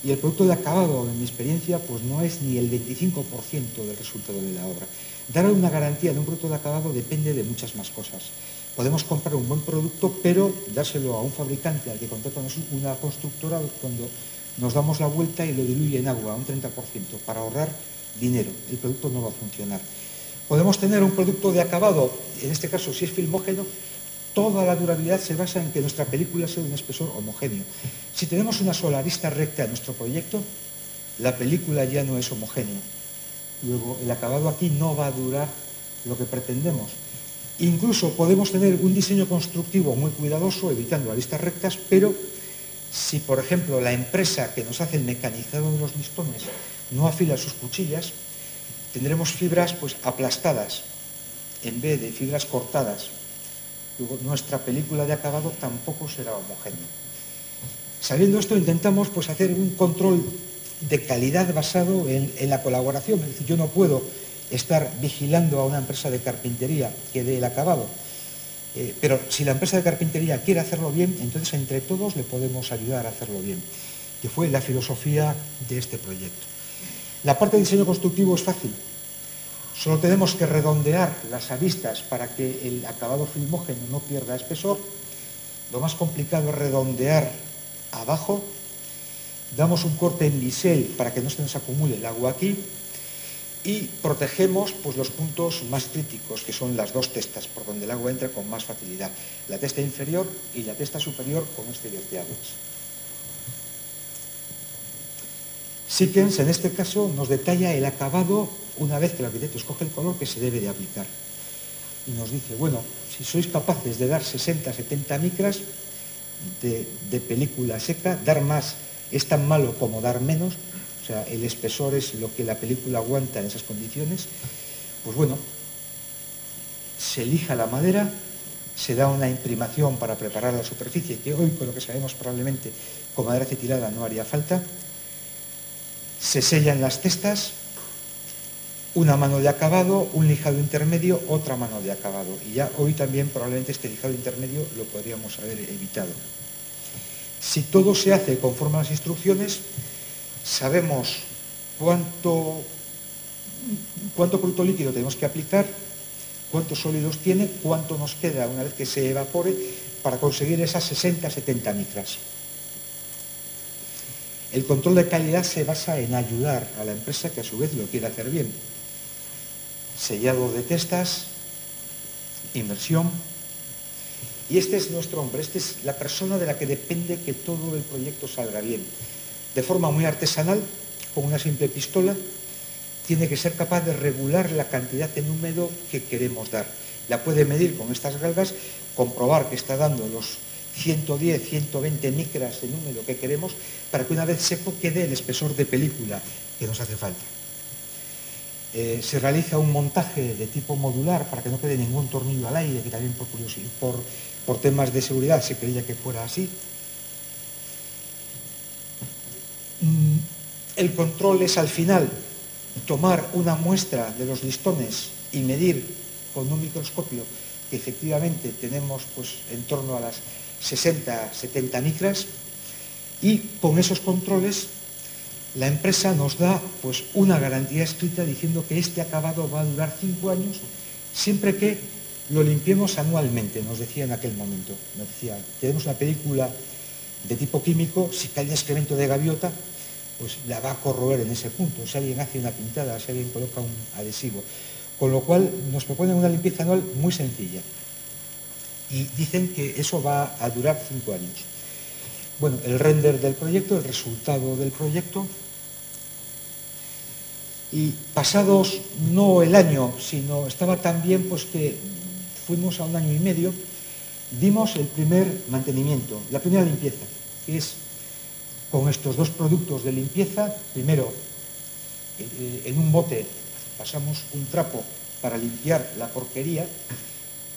Y el producto de acabado, en mi experiencia, pues no es ni el 25% del resultado de la obra. Dar una garantía de un producto de acabado depende de muchas más cosas. Podemos comprar un buen producto, pero dárselo a un fabricante al que contrata una constructora cuando nos damos la vuelta y lo diluye en agua, un 30%, para ahorrar dinero. El producto no va a funcionar. Podemos tener un producto de acabado, en este caso si es filmógeno, toda la durabilidad se basa en que nuestra película sea de un espesor homogéneo. Si tenemos una sola arista recta en nuestro proyecto, la película ya no es homogénea. Luego, el acabado aquí no va a durar lo que pretendemos. Incluso podemos tener un diseño constructivo muy cuidadoso, evitando aristas rectas, pero si, por ejemplo, la empresa que nos hace el mecanizado de los listones no afila sus cuchillas, tendremos fibras pues aplastadas en vez de fibras cortadas. Luego, nuestra película de acabado tampoco será homogénea. Sabiendo esto, intentamos pues, hacer un control de calidad basado en la colaboración. Es decir, yo no puedo estar vigilando a una empresa de carpintería que dé el acabado, pero si la empresa de carpintería quiere hacerlo bien, entonces entre todos le podemos ayudar a hacerlo bien, que fue la filosofía de este proyecto. La parte de diseño constructivo es fácil. Solo tenemos que redondear las aristas para que el acabado filmógeno no pierda espesor. Lo más complicado es redondear abajo. Damos un corte en bisel para que no se nos acumule el agua aquí. Y protegemos pues, los puntos más críticos, que son las dos testas, por donde el agua entra con más facilidad. La testa inferior y la testa superior con este verteaguas. Sikkens, en este caso, nos detalla el acabado una vez que el arquitecto escoge el color que se debe de aplicar. Y nos dice, bueno, si sois capaces de dar 60-70 micras de película seca, dar más es tan malo como dar menos, o sea, el espesor es lo que la película aguanta en esas condiciones, pues bueno, se elija la madera, se da una imprimación para preparar la superficie, que hoy, con lo que sabemos probablemente con madera acetilada no haría falta. Se sellan las testas, una mano de acabado, un lijado intermedio, otra mano de acabado. Y ya hoy también probablemente este lijado intermedio lo podríamos haber evitado. Si todo se hace conforme a las instrucciones, sabemos cuánto producto líquido tenemos que aplicar, cuántos sólidos tiene, cuánto nos queda una vez que se evapore para conseguir esas 60-70 micras. El control de calidad se basa en ayudar a la empresa que a su vez lo quiere hacer bien. Sellado de testas, inmersión. Y este es nuestro hombre, esta es la persona de la que depende que todo el proyecto salga bien. De forma muy artesanal, con una simple pistola, tiene que ser capaz de regular la cantidad en húmedo que queremos dar. La puede medir con estas galgas, comprobar que está dando los 110, 120 micras en húmedo que queremos, para que una vez seco quede el espesor de película que nos hace falta. Se realiza un montaje de tipo modular para que no quede ningún tornillo al aire, que también por temas de seguridad se creía que fuera así. El control es al final tomar una muestra de los listones y medir con un microscopio que efectivamente tenemos pues, en torno a las 60-70 micras, y con esos controles la empresa nos da pues, una garantía escrita diciendo que este acabado va a durar 5 años siempre que lo limpiemos anualmente, nos decía en aquel momento. Nos decía, tenemos una película de tipo químico, si cae un excremento de gaviota, pues la va a corroer en ese punto, si alguien hace una pintada, si alguien coloca un adhesivo. Con lo cual nos proponen una limpieza anual muy sencilla. Y dicen que eso va a durar 5 años. Bueno, el render del proyecto, el resultado del proyecto. Y pasados, no el año, sino estaba tan bien pues que fuimos a 1 año y medio, dimos el primer mantenimiento, la primera limpieza, que es con estos 2 productos de limpieza. Primero, en un bote pasamos un trapo para limpiar la porquería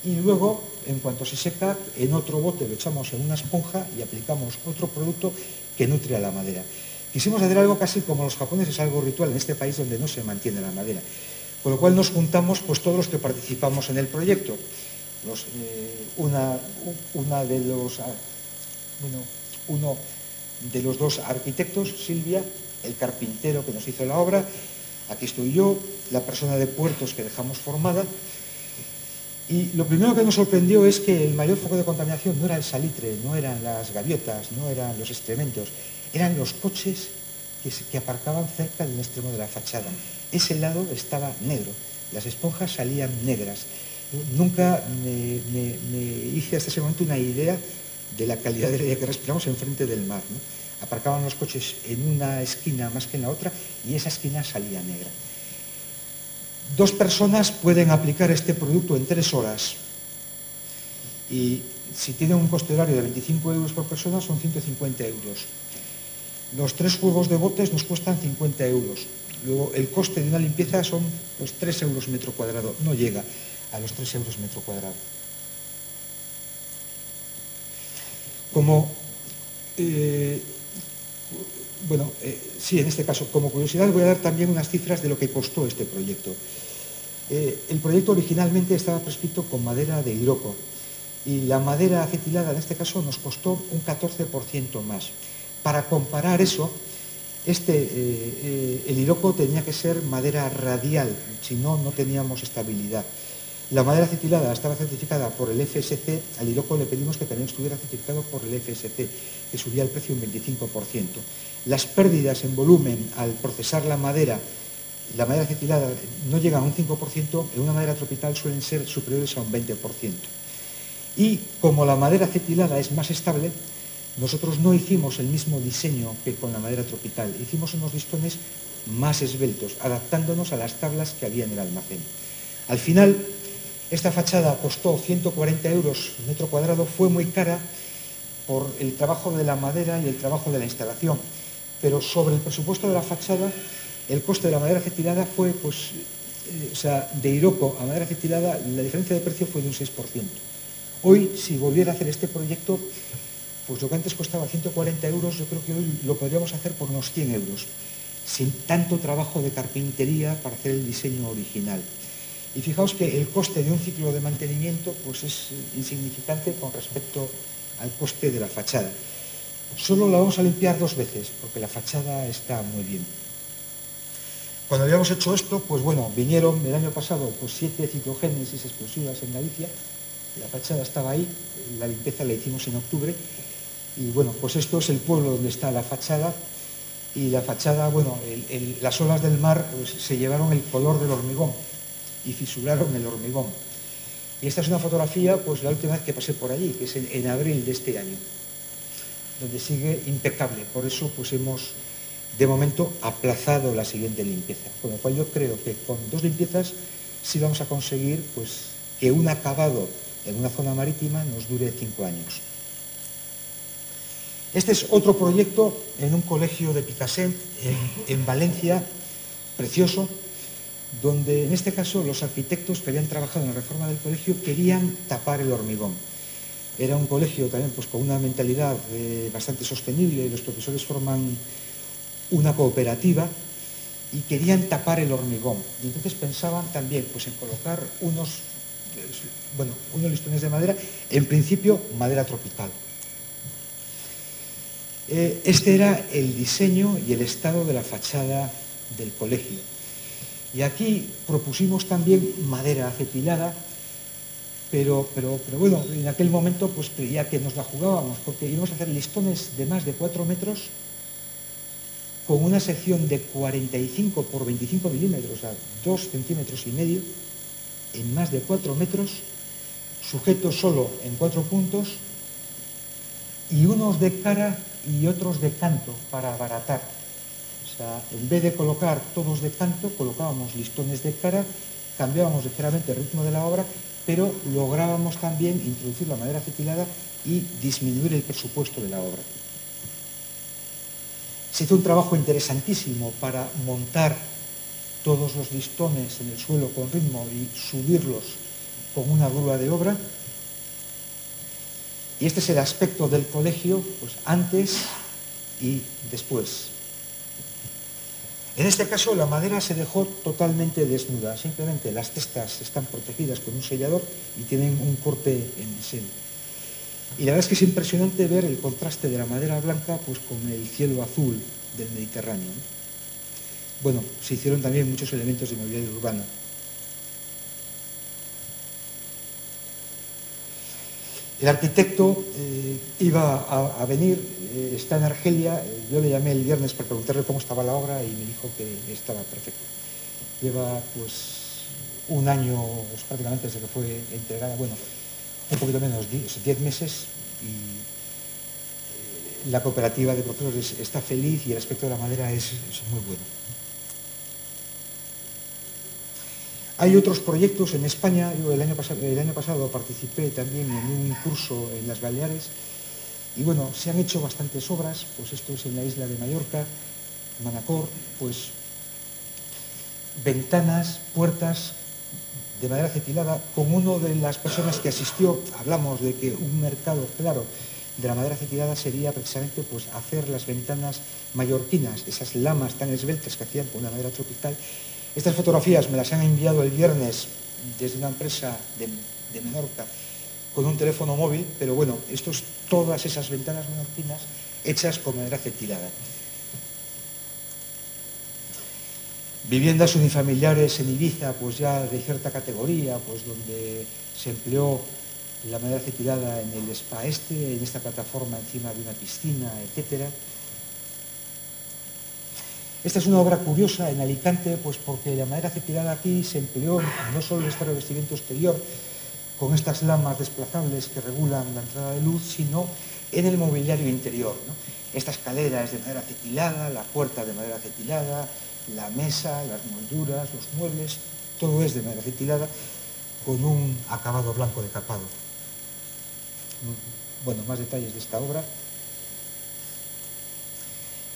y luego, en cuanto se seca, en otro bote lo echamos en una esponja y aplicamos otro producto que nutre a la madera. Quisimos hacer algo casi como los japoneses, es algo ritual en este país donde no se mantiene la madera. Con lo cual nos juntamos pues, todos los que participamos en el proyecto. Uno de los 2 arquitectos, Silvia, el carpintero que nos hizo la obra, aquí estoy yo, la persona de puertos que dejamos formada. Y lo primero que nos sorprendió es que el mayor foco de contaminación no era el salitre, no eran las gaviotas, no eran los excrementos, eran los coches que aparcaban cerca del extremo de la fachada. Ese lado estaba negro, las esponjas salían negras. Nunca me hice hasta ese momento una idea de la calidad del aire que respiramos enfrente del mar, ¿no? Aparcaban los coches en una esquina más que en la otra y esa esquina salía negra. 2 personas pueden aplicar este producto en 3 horas y si tienen un coste horario de 25 euros por persona son 150 euros. Los 3 juegos de botes nos cuestan 50 euros. Luego el coste de una limpieza son pues, 3 euros metro cuadrado, no llega a los 3 euros metro cuadrado. Sí, en este caso, como curiosidad, voy a dar también unas cifras de lo que costó este proyecto. El proyecto originalmente estaba prescrito con madera de hidroco y la madera acetilada, en este caso, nos costó un 14% más. Para comparar eso, el hidroco tenía que ser madera radial, si no, no teníamos estabilidad. La madera acetilada estaba certificada por el FSC, al hidroco le pedimos que también estuviera certificado por el FSC, que subía el precio un 25%. Las pérdidas en volumen al procesar la madera acetilada no llegan a un 5%, en una madera tropical suelen ser superiores a un 20%. Y como la madera acetilada es más estable, nosotros no hicimos el mismo diseño que con la madera tropical, hicimos unos listones más esbeltos, adaptándonos a las tablas que había en el almacén. Al final, esta fachada costó 140 euros metro cuadrado, fue muy cara por el trabajo de la madera y el trabajo de la instalación, pero sobre el presupuesto de la fachada, el coste de la madera acetilada fue, de hidroco a madera acetilada, la diferencia de precio fue de un 6%. Hoy, si volviera a hacer este proyecto, pues lo que antes costaba 140 euros, yo creo que hoy lo podríamos hacer por unos 100 euros, sin tanto trabajo de carpintería para hacer el diseño original. Y fijaos que el coste de un ciclo de mantenimiento pues es insignificante con respecto al coste de la fachada. Solo la vamos a limpiar 2 veces, porque la fachada está muy bien. Cuando habíamos hecho esto, pues bueno, vinieron el año pasado pues 7 ciclogénesis explosivas en Galicia, la fachada estaba ahí, la limpieza la hicimos en octubre, y bueno, pues esto es el pueblo donde está la fachada, y la fachada, bueno, las olas del mar pues, se llevaron el color del hormigón y fisuraron el hormigón. Y esta es una fotografía, pues la última vez que pasé por allí, que es en abril de este año, donde sigue impecable. Por eso pues hemos, de momento, aplazado la siguiente limpieza. Con lo cual yo creo que con 2 limpiezas sí vamos a conseguir pues, que un acabado en una zona marítima nos dure 5 años. Este es otro proyecto en un colegio de Picassent, en Valencia, precioso. donde en este caso los arquitectos que habían trabajado en la reforma del colegio querían tapar el hormigón. Era un colegio también pues, con una mentalidad bastante sostenible, los profesores forman una cooperativa y querían tapar el hormigón. Y entonces pensaban también pues, en colocar unos listones de madera, en principio madera tropical. Este era el diseño y el estado de la fachada del colegio. Y aquí propusimos también madera acetilada, pero bueno, en aquel momento pues creía que nos la jugábamos, porque íbamos a hacer listones de más de 4 metros con una sección de 45 por 25 milímetros, o sea, 2,5 centímetros, en más de 4 metros, sujetos solo en 4 puntos, y unos de cara y otros de canto para abaratar. O sea, en vez de colocar todos de canto, colocábamos listones de cara, cambiábamos ligeramente el ritmo de la obra, pero lográbamos también introducir la madera acetilada y disminuir el presupuesto de la obra. Se hizo un trabajo interesantísimo para montar todos los listones en el suelo con ritmo y subirlos con una grúa de obra. Y este es el aspecto del colegio pues, antes y después. En este caso la madera se dejó totalmente desnuda, simplemente las cestas están protegidas con un sellador y tienen un corte en bisel. Y la verdad es que es impresionante ver el contraste de la madera blanca pues, con el cielo azul del Mediterráneo. Bueno, se hicieron también muchos elementos de mobiliario urbano. El arquitecto iba a venir, está en Argelia, yo le llamé el viernes para preguntarle cómo estaba la obra y me dijo que estaba perfecto. Lleva pues un año pues, prácticamente desde que fue entregada, bueno, un poquito menos, 10 meses y la cooperativa de profesores está feliz y el aspecto de la madera es muy bueno. Hay otros proyectos en España. Yo el año pasado participé también en un curso en las Baleares y bueno, se han hecho bastantes obras, pues esto es en la isla de Mallorca, Manacor, pues ventanas, puertas de madera acetilada. Con una de las personas que asistió hablamos de que un mercado claro de la madera acetilada sería precisamente pues, hacer las ventanas mallorquinas, esas lamas tan esbeltas que hacían con la madera tropical. Estas fotografías me las han enviado el viernes desde una empresa de Menorca con un teléfono móvil, pero bueno, esto es todas esas ventanas menorquinas hechas con madera acetilada. Viviendas unifamiliares en Ibiza, pues ya de cierta categoría, pues donde se empleó la madera acetilada en el spa en esta plataforma encima de una piscina, etcétera. Esta es una obra curiosa en Alicante, pues porque la madera acetilada aquí se empleó no solo en este revestimiento exterior, con estas lamas desplazables que regulan la entrada de luz, sino en el mobiliario interior, ¿no? Esta escalera es de madera acetilada, la puerta de madera acetilada, la mesa, las molduras, los muebles, todo es de madera acetilada con un acabado blanco de capado. Bueno, más detalles de esta obra.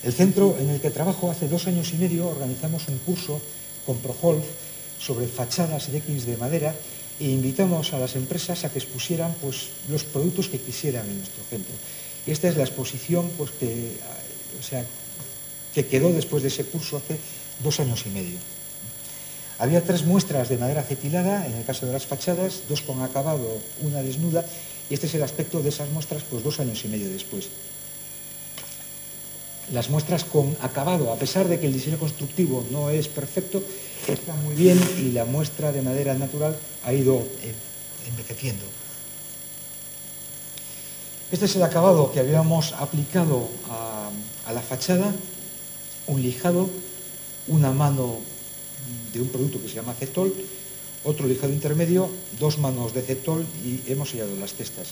El centro en el que trabajo hace 2 años y medio organizamos un curso con Proholf sobre fachadas y decks de madera e invitamos a las empresas a que expusieran pues, los productos que quisieran en nuestro centro. Y esta es la exposición pues, que quedó después de ese curso hace 2 años y medio. Había 3 muestras de madera acetilada, en el caso de las fachadas, 2 con acabado, una desnuda, y este es el aspecto de esas muestras pues, 2 años y medio después. Las muestras con acabado, a pesar de que el diseño constructivo no es perfecto, está muy bien y la muestra de madera natural ha ido envejeciendo. Este es el acabado que habíamos aplicado a la fachada, un lijado, una mano de un producto que se llama Cetol, otro lijado intermedio, 2 manos de Cetol y hemos sellado las cestas.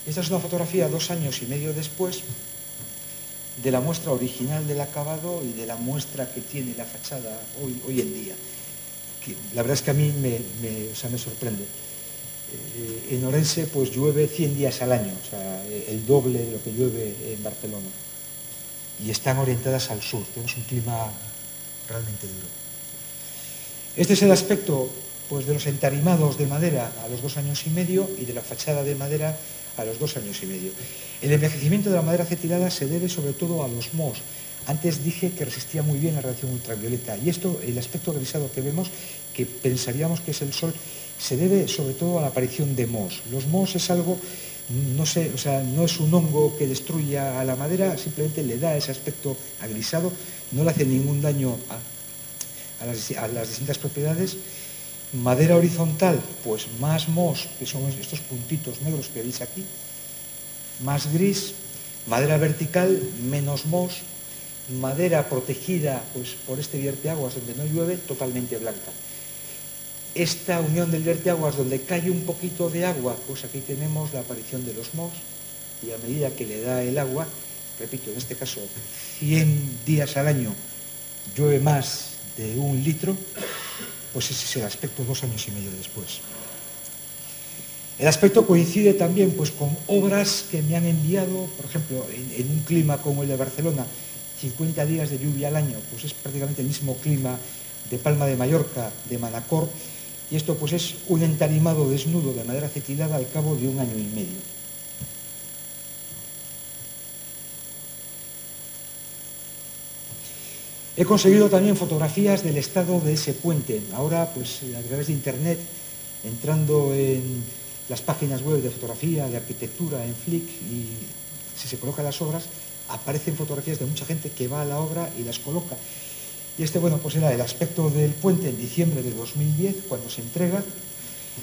Esta es una fotografía 2 años y medio después de la muestra original del acabado y de la muestra que tiene la fachada hoy en día. Que la verdad es que a mí me sorprende. En Orense pues llueve 100 días al año, o sea, el doble de lo que llueve en Barcelona. Y están orientadas al sur, tenemos un clima realmente duro. Este es el aspecto pues, de los entarimados de madera a los 2 años y medio y de la fachada de madera a los 2 años y medio. El envejecimiento de la madera acetilada se debe sobre todo a los mohos. Antes dije que resistía muy bien la radiación ultravioleta y esto, el aspecto grisado que vemos, que pensaríamos que es el sol, se debe sobre todo a la aparición de mohos. Los mohos es algo, no sé, o sea, no es un hongo que destruya a la madera, simplemente le da ese aspecto agrisado, no le hace ningún daño a las distintas propiedades. Madera horizontal, pues más mohos, que son estos puntitos negros que veis aquí, más gris. Madera vertical, menos mohos. Madera protegida pues, por este vierteaguas donde no llueve, totalmente blanca. Esta unión del vierteaguas donde cae un poquito de agua, pues aquí tenemos la aparición de los mohos y a medida que le da el agua, repito, en este caso 100 días al año llueve más de 1 litro, pues ese es el aspecto 2 años y medio después. El aspecto coincide también pues, con obras que me han enviado, por ejemplo, en un clima como el de Barcelona, 50 días de lluvia al año, pues es prácticamente el mismo clima de Palma de Mallorca, de Manacor, y esto pues es un entarimado desnudo de madera acetilada al cabo de 1 año y medio. He conseguido también fotografías del estado de ese puente. Ahora, pues a través de internet, entrando en las páginas web de fotografía, de arquitectura, en Flick, y si se colocan las obras, aparecen fotografías de mucha gente que va a la obra y las coloca. Y este, bueno, pues era el aspecto del puente en diciembre de 2010, cuando se entrega,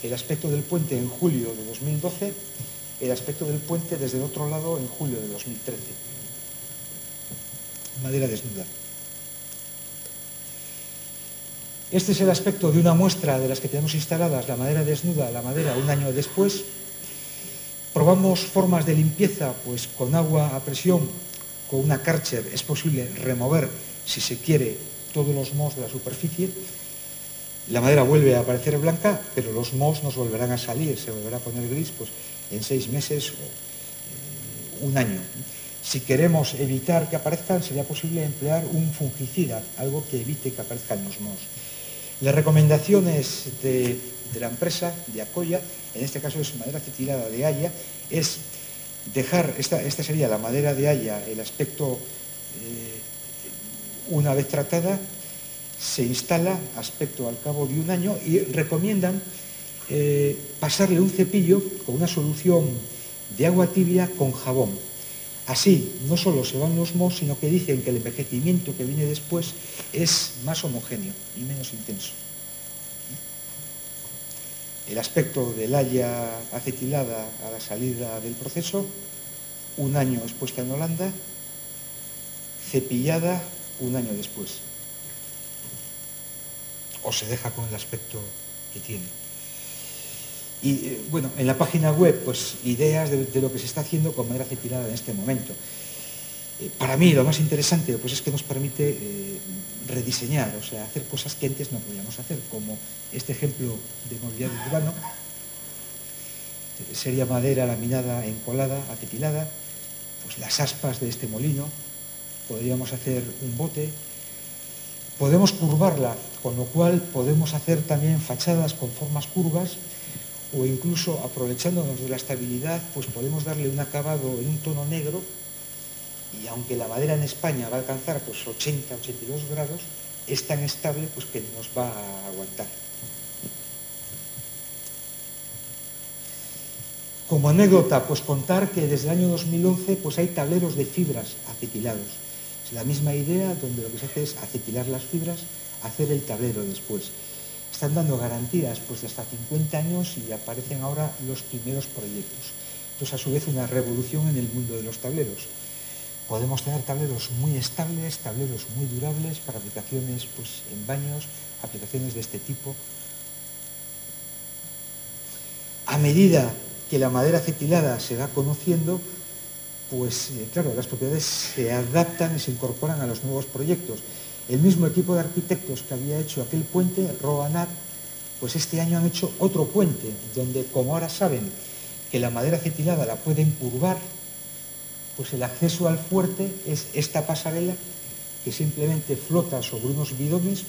el aspecto del puente en julio de 2012, el aspecto del puente desde el otro lado en julio de 2013. Madera desnuda. Este es el aspecto de una muestra de las que tenemos instaladas, la madera desnuda, la madera 1 año después. Probamos formas de limpieza, pues con agua a presión, con una Karcher es posible remover, si se quiere, todos los mohos de la superficie. La madera vuelve a aparecer blanca, pero los mohos nos volverán a salir, se volverá a poner gris pues, en 6 meses o 1 año. Si queremos evitar que aparezcan, sería posible emplear un fungicida, algo que evite que aparezcan los mohos. Las recomendaciones de la empresa, de Acoya, en este caso es madera acetilada de haya, es dejar, esta sería la madera de haya, el aspecto una vez tratada, se instala, aspecto al cabo de 1 año, y recomiendan pasarle un cepillo con una solución de agua tibia con jabón. Así, no solo se van los mohos, sino que dicen que el envejecimiento que viene después es más homogéneo y menos intenso. El aspecto del haya acetilada a la salida del proceso, 1 año expuesta en Holanda, cepillada 1 año después. O se deja con el aspecto que tiene. Y bueno, en la página web, pues ideas de lo que se está haciendo con madera acetilada en este momento. Para mí lo más interesante pues, es que nos permite rediseñar, o sea, hacer cosas que antes no podíamos hacer, como este ejemplo de mobiliario urbano, sería madera laminada, encolada, acetilada, pues las aspas de este molino, podríamos hacer un bote, podemos curvarla, con lo cual podemos hacer también fachadas con formas curvas, o incluso aprovechándonos de la estabilidad, pues podemos darle un acabado en un tono negro, y aunque la madera en España va a alcanzar pues 80, 82 grados, es tan estable pues que nos va a aguantar. Como anécdota, pues contar que desde el año 2011 pues hay tableros de fibras acetilados. Es la misma idea donde lo que se hace es acetilar las fibras, hacer el tablero después. Están dando garantías pues, de hasta 50 años y aparecen ahora los primeros proyectos. Esto es a su vez una revolución en el mundo de los tableros. Podemos tener tableros muy estables, tableros muy durables para aplicaciones pues, en baños, aplicaciones de este tipo. A medida que la madera acetilada se va conociendo, pues claro, las propiedades se adaptan y se incorporan a los nuevos proyectos. El mismo equipo de arquitectos que había hecho aquel puente, Roanat, pues este año han hecho otro puente, donde como ahora saben que la madera acetilada la pueden curvar, pues el acceso al fuerte es esta pasarela que simplemente flota sobre unos bidones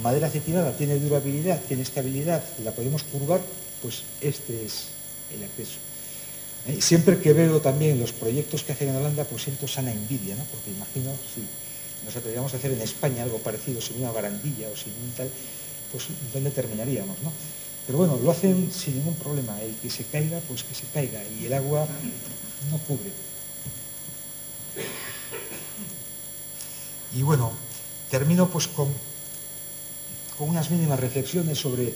madera acetilada tiene durabilidad, tiene estabilidad, la podemos curvar, pues este es el acceso. Siempre que veo también los proyectos que hacen en Holanda, pues siento sana envidia, ¿no? Porque imagino, si nos atrevíamos a hacer en España algo parecido sin una barandilla o sin un tal, pues ¿dónde terminaríamos, no? Pero bueno, lo hacen sin ningún problema. El que se caiga, pues que se caiga, y el agua no cubre. Y bueno, termino pues con unas mínimas reflexiones sobre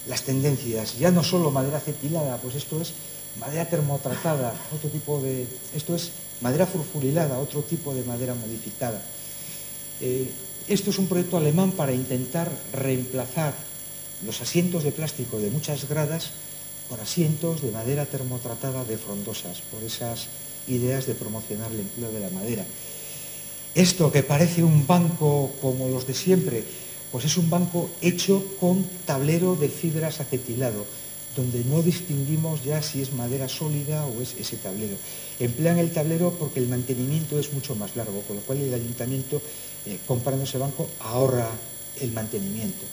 las tendencias. Ya no solo madera acetilada, pues esto es madera termotratada, otro tipo de... Esto es madera furfurilada, otro tipo de madera modificada. Esto es un proyecto alemán para intentar reemplazar los asientos de plástico de muchas gradas por asientos de madera termotratada de frondosas, por esas ideas de promocionar el empleo de la madera. Esto que parece un banco como los de siempre, pues es un banco hecho con tablero de fibras acetilado, donde no distinguimos ya si es madera sólida o es ese tablero. Emplean el tablero porque el mantenimiento es mucho más largo, con lo cual el ayuntamiento, comprando ese banco, ahorra el mantenimiento.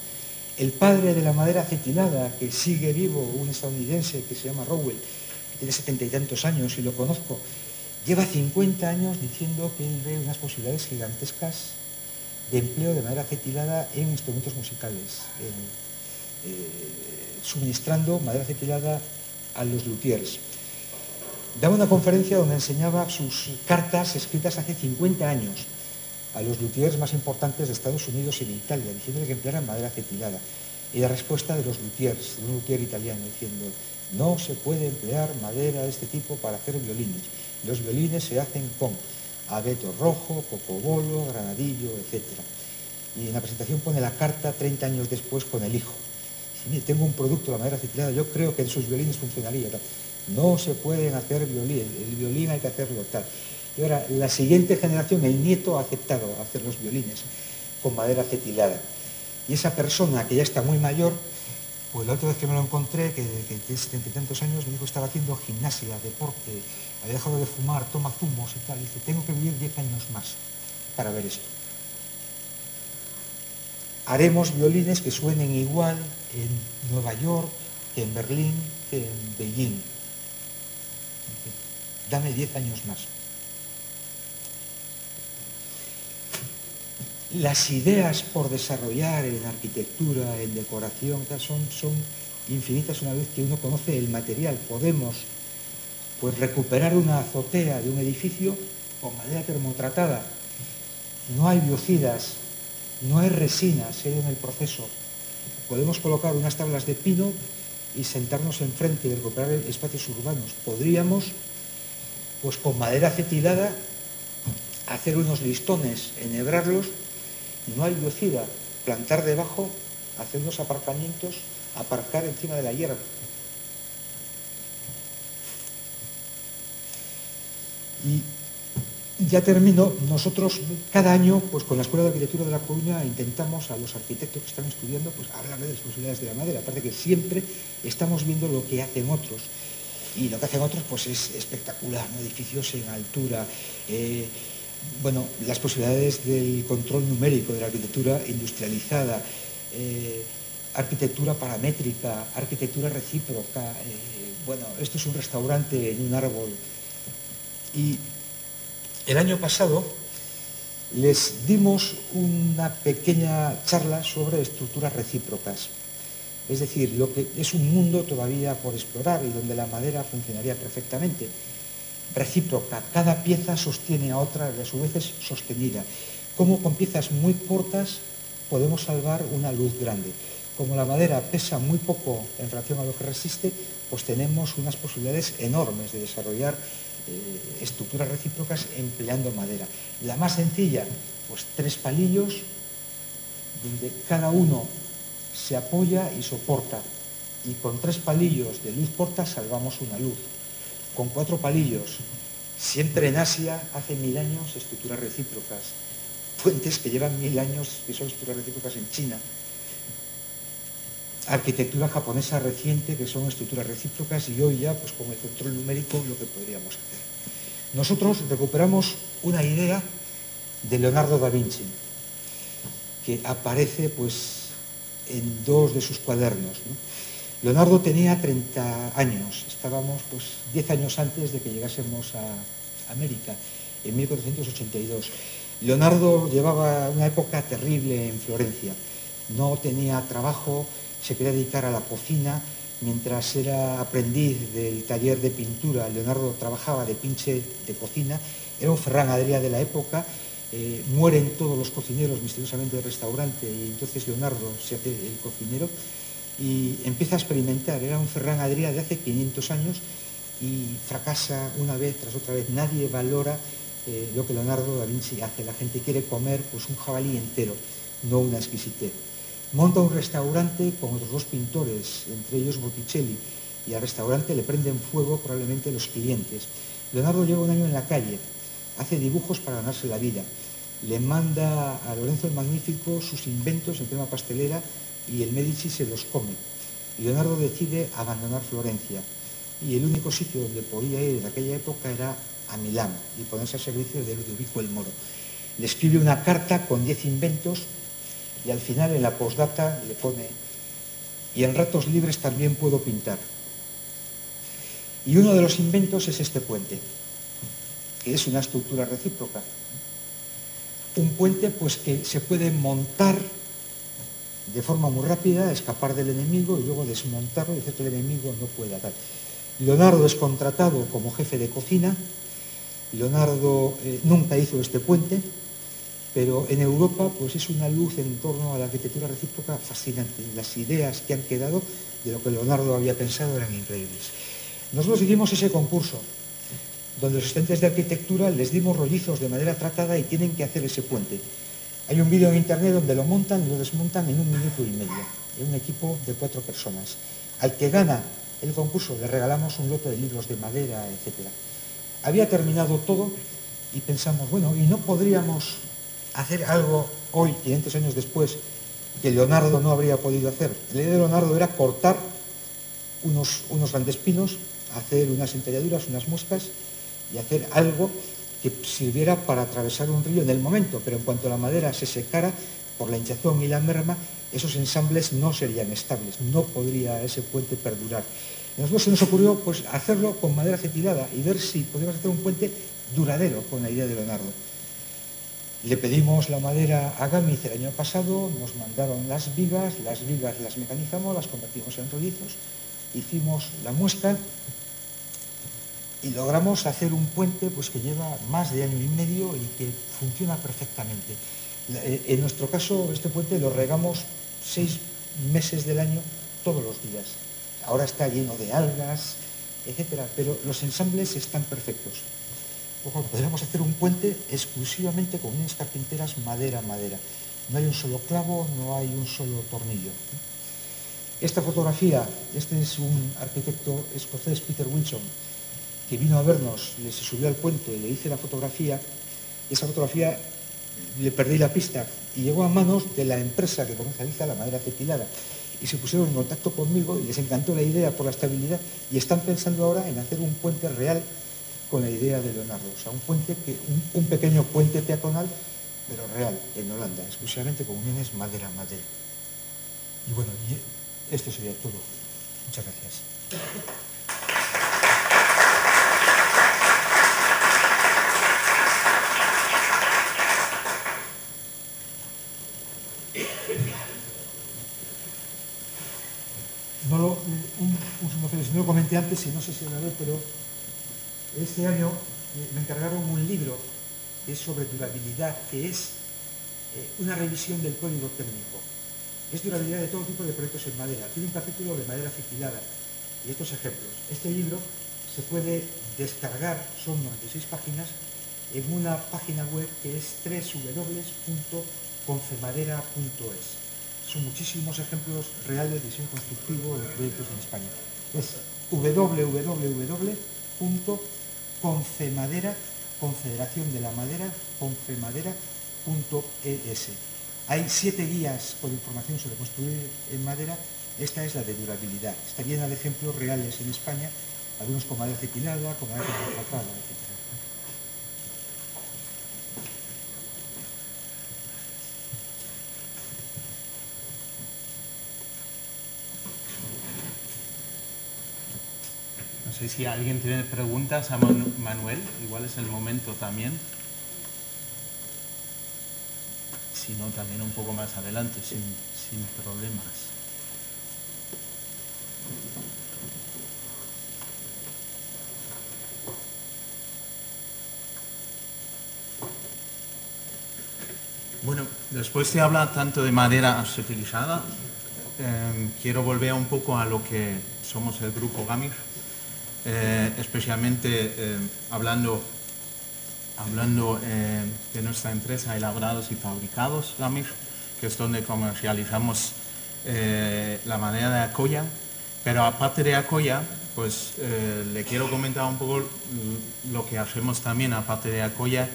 El padre de la madera acetilada, que sigue vivo, un estadounidense que se llama Rowell, que tiene 70 y tantos años y lo conozco, lleva 50 años diciendo que él ve unas posibilidades gigantescas de empleo de madera acetilada en instrumentos musicales, suministrando madera acetilada a los luthiers. Daba una conferencia donde enseñaba sus cartas escritas hace 50 años a los luthiers más importantes de Estados Unidos y de Italia, diciéndole que emplearan madera acetilada. Y la respuesta de los luthiers, de un luthier italiano, diciendo: no se puede emplear madera de este tipo para hacer violines. Los violines se hacen con abeto rojo, cocobolo, granadillo, etc. Y en la presentación pone la carta 30 años después con el hijo. Dice: tengo un producto de madera acetilada, yo creo que en sus violines funcionaría. No se pueden hacer violines, el violín hay que hacerlo tal. Y ahora la siguiente generación, el nieto, ha aceptado hacer los violines con madera acetilada. Y esa persona, que ya está muy mayor, pues la otra vez que me lo encontré, que tiene 70 y tantos años, me dijo que estaba haciendo gimnasia, deporte, había dejado de fumar, toma zumos y tal. Y dice: tengo que vivir 10 años más para ver esto. Haremos violines que suenen igual en Nueva York que en Berlín, que en Beijing. Dame 10 años más. Las ideas por desarrollar en arquitectura, en decoración, son infinitas una vez que uno conoce el material. Podemos pues recuperar una azotea de un edificio con madera termotratada. No hay biocidas, no hay resina seria en el proceso. Podemos colocar unas tablas de pino y sentarnos enfrente y recuperar espacios urbanos. Podríamos, pues con madera acetilada, hacer unos listones, enhebrarlos. No hay biocida, plantar debajo, hacer unos aparcamientos, aparcar encima de la hierba. Y ya termino. Nosotros cada año, pues con la Escuela de Arquitectura de La Coruña, intentamos a los arquitectos que están estudiando, pues hablar de las posibilidades de la madera. Aparte que siempre estamos viendo lo que hacen otros. Y lo que hacen otros pues es espectacular, ¿no? Edificios en altura, bueno, las posibilidades del control numérico de la arquitectura industrializada, arquitectura paramétrica, arquitectura recíproca. Bueno, esto es un restaurante en un árbol. Y el año pasado les dimos una pequeña charla sobre estructuras recíprocas. Es decir, lo que es un mundo todavía por explorar y donde la madera funcionaría perfectamente. Recíproca, cada pieza sostiene a otra y a su vez es sostenida. Como con piezas muy cortas podemos salvar una luz grande. Como la madera pesa muy poco en relación a lo que resiste, pues tenemos unas posibilidades enormes de desarrollar estructuras recíprocas empleando madera. La más sencilla, pues 3 palillos, donde cada uno se apoya y soporta. Y con 3 palillos de luz corta salvamos una luz. Con 4 palillos, siempre en Asia, hace 1000 años, estructuras recíprocas. Puentes que llevan 1000 años, que son estructuras recíprocas en China. Arquitectura japonesa reciente, que son estructuras recíprocas, y hoy ya, pues con el control numérico, lo que podríamos hacer. Nosotros recuperamos una idea de Leonardo da Vinci. que aparece pues, en dos de sus cuadernos, ¿no? Leonardo tenía 30 años, estábamos pues, 10 años antes de que llegásemos a América, en 1482. Leonardo llevaba una época terrible en Florencia, no tenía trabajo, se quería dedicar a la cocina. Mientras era aprendiz del taller de pintura, Leonardo trabajaba de pinche de cocina, era un Ferran Adrià de la época, mueren todos los cocineros misteriosamente del restaurante y entonces Leonardo se hace el cocinero y empieza a experimentar. Era un Ferran Adrià de hace 500 años y fracasa una vez tras otra vez. Nadie valora lo que Leonardo da Vinci hace. La gente quiere comer pues, un jabalí entero, no una exquisitez. Monta un restaurante con otros dos pintores, entre ellos Botticelli, y al restaurante le prenden fuego probablemente los clientes. Leonardo lleva un año en la calle, hace dibujos para ganarse la vida. Le manda a Lorenzo el Magnífico sus inventos en tema pastelera y el Medici se los come. Y Leonardo decide abandonar Florencia. Y el único sitio donde podía ir en aquella época era a Milán y ponerse al servicio de Ludovico el Moro. Le escribe una carta con 10 inventos y al final en la postdata le pone: y en ratos libres también puedo pintar. Y uno de los inventos es este puente, que es una estructura recíproca. Un puente pues, que se puede montar de forma muy rápida, escapar del enemigo y luego desmontarlo y hacer que el enemigo no pueda dar. Leonardo es contratado como jefe de cocina. Leonardo nunca hizo este puente, pero en Europa pues, es una luz en torno a la arquitectura recíproca fascinante. Las ideas que han quedado de lo que Leonardo había pensado eran increíbles. Nosotros hicimos ese concurso, donde los estudiantes de arquitectura les dimos rollizos de madera tratada y tienen que hacer ese puente. Hay un vídeo en internet donde lo montan y lo desmontan en 1 minuto y medio, en un equipo de 4 personas. Al que gana el concurso le regalamos un lote de libros de madera, etc. Había terminado todo y pensamos, bueno, ¿y no podríamos hacer algo hoy, 500 años después, que Leonardo no habría podido hacer? La idea de Leonardo era cortar unos grandes pinos, hacer unas entalladuras, unas muescas y hacer algo que sirviera para atravesar un río en el momento, pero en cuanto la madera se secara por la hinchazón y la merma, esos ensambles no serían estables, no podría ese puente perdurar. A nosotros se nos ocurrió pues, hacerlo con madera acetilada y ver si podíamos hacer un puente duradero con la idea de Leonardo. Le pedimos la madera a Gámez el año pasado, nos mandaron las vigas las mecanizamos, las convertimos en rollizos, hicimos la muesca y logramos hacer un puente pues, que lleva más de 1 año y medio y que funciona perfectamente. En nuestro caso, este puente lo regamos 6 meses del año, todos los días. Ahora está lleno de algas, etcétera, pero los ensambles están perfectos. Ojo, podríamos hacer un puente exclusivamente con unas carpinteras madera. No hay un solo clavo, no hay un solo tornillo. Esta fotografía, este es un arquitecto escocés, Peter Wilson, que vino a vernos, se subió al puente, le hice la fotografía. Esa fotografía le perdí la pista y llegó a manos de la empresa que comercializa la madera acetilada. Y se pusieron en contacto conmigo y les encantó la idea por la estabilidad y están pensando ahora en hacer un puente real con la idea de Leonardo. O sea, un pequeño puente peatonal, pero real, en Holanda, exclusivamente con uniones madera. Y bueno, esto sería todo. Muchas gracias. No lo comenté antes y no sé si lo haré, pero este año me encargaron un libro que es sobre durabilidad, que es una revisión del código técnico. Es durabilidad de todo tipo de proyectos en madera. Tiene un capítulo de madera acetilada y estos ejemplos. Este libro se puede descargar, son 96 páginas, en una página web que es www.confemadera.es. Son muchísimos ejemplos reales de diseño constructivo de proyectos en España. Es www.confemadera, Confederación de la Madera, confemadera.es. Hay 7 guías con información sobre construir en madera. Esta es la de durabilidad. Está llena de ejemplos reales en España, algunos con madera acetilada, con madera contratada, etc. sé si alguien tiene preguntas a Manuel, igual es el momento también. Si no, también un poco más adelante, sin problemas. Bueno, después de hablar tanto de madera utilizada, quiero volver un poco a lo que somos el grupo Gamir, especialmente hablando de nuestra empresa Elaborados y Fabricados Gamir, que es donde comercializamos la madera de Acoya. Pero aparte de Acoya, pues le quiero comentar un poco lo que hacemos también aparte de Acoya,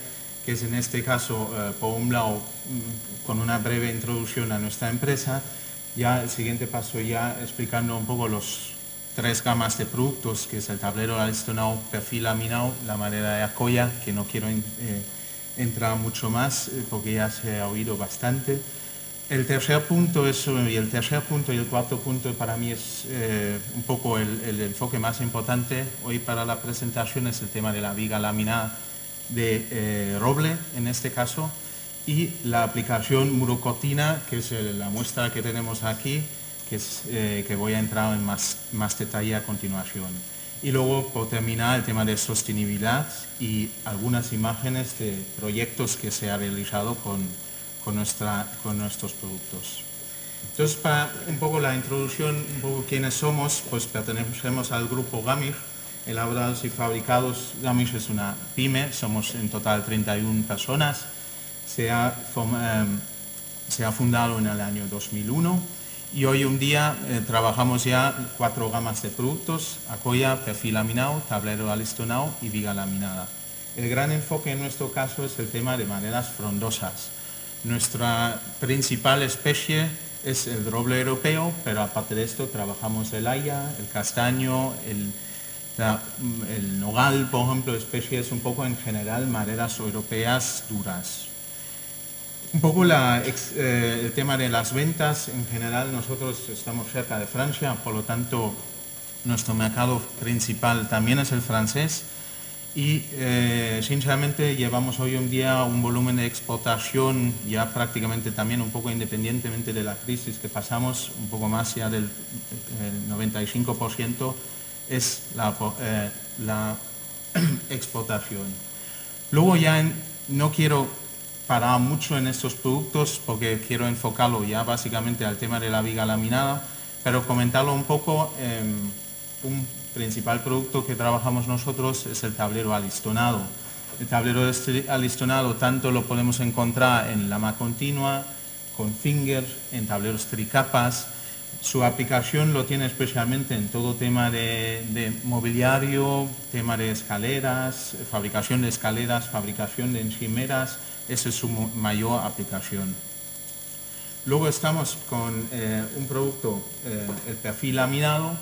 que es en este caso, por un lado, con una breve introducción a nuestra empresa, ya el siguiente paso ya explicando un poco los 3 gamas de productos, que es el tablero alistonado, perfil laminado, la madera de Acoya, que no quiero entrar mucho más porque ya se ha oído bastante. El tercer punto y el cuarto punto para mí es un poco el enfoque más importante hoy para la presentación, es el tema de la viga laminada de roble en este caso, y la aplicación murocortina, que es la muestra que tenemos aquí, que voy a entrar en más detalle a continuación. Y luego, por terminar, el tema de sostenibilidad y algunas imágenes de proyectos que se ha realizado con nuestros productos. Entonces, para un poco la introducción, un poco quiénes somos, pues pertenecemos al grupo Gamir, Elaborados y Fabricados. Gamir es una pyme, somos en total 31 personas. Se ha fundado en el año 2001 y hoy en día trabajamos ya 4 gamas de productos: Acoya, perfil laminado, tablero alistonado y viga laminada. El gran enfoque en nuestro caso es el tema de maderas frondosas. Nuestra principal especie es el roble europeo, pero aparte de esto trabajamos el haya, el castaño, el nogal, por ejemplo, especies un poco en general, maderas europeas duras. Un poco el tema de las ventas, en general nosotros estamos cerca de Francia, por lo tanto nuestro mercado principal también es el francés y sinceramente llevamos hoy en día un volumen de exportación ya prácticamente también un poco independientemente de la crisis que pasamos, un poco más ya del 95% es la exportación. Luego ya no quiero parar mucho en estos productos porque quiero enfocarlo ya básicamente al tema de la viga laminada, pero comentarlo un poco. Un principal producto que trabajamos nosotros es el tablero alistonado. El tablero alistonado tanto lo podemos encontrar en lama continua, con finger, en tableros tricapas. Su aplicación lo tiene especialmente en todo tema de mobiliario, tema de escaleras, fabricación de escaleras, fabricación de encimeras. Esa es su mayor aplicación. Luego estamos con un producto, el perfil laminado,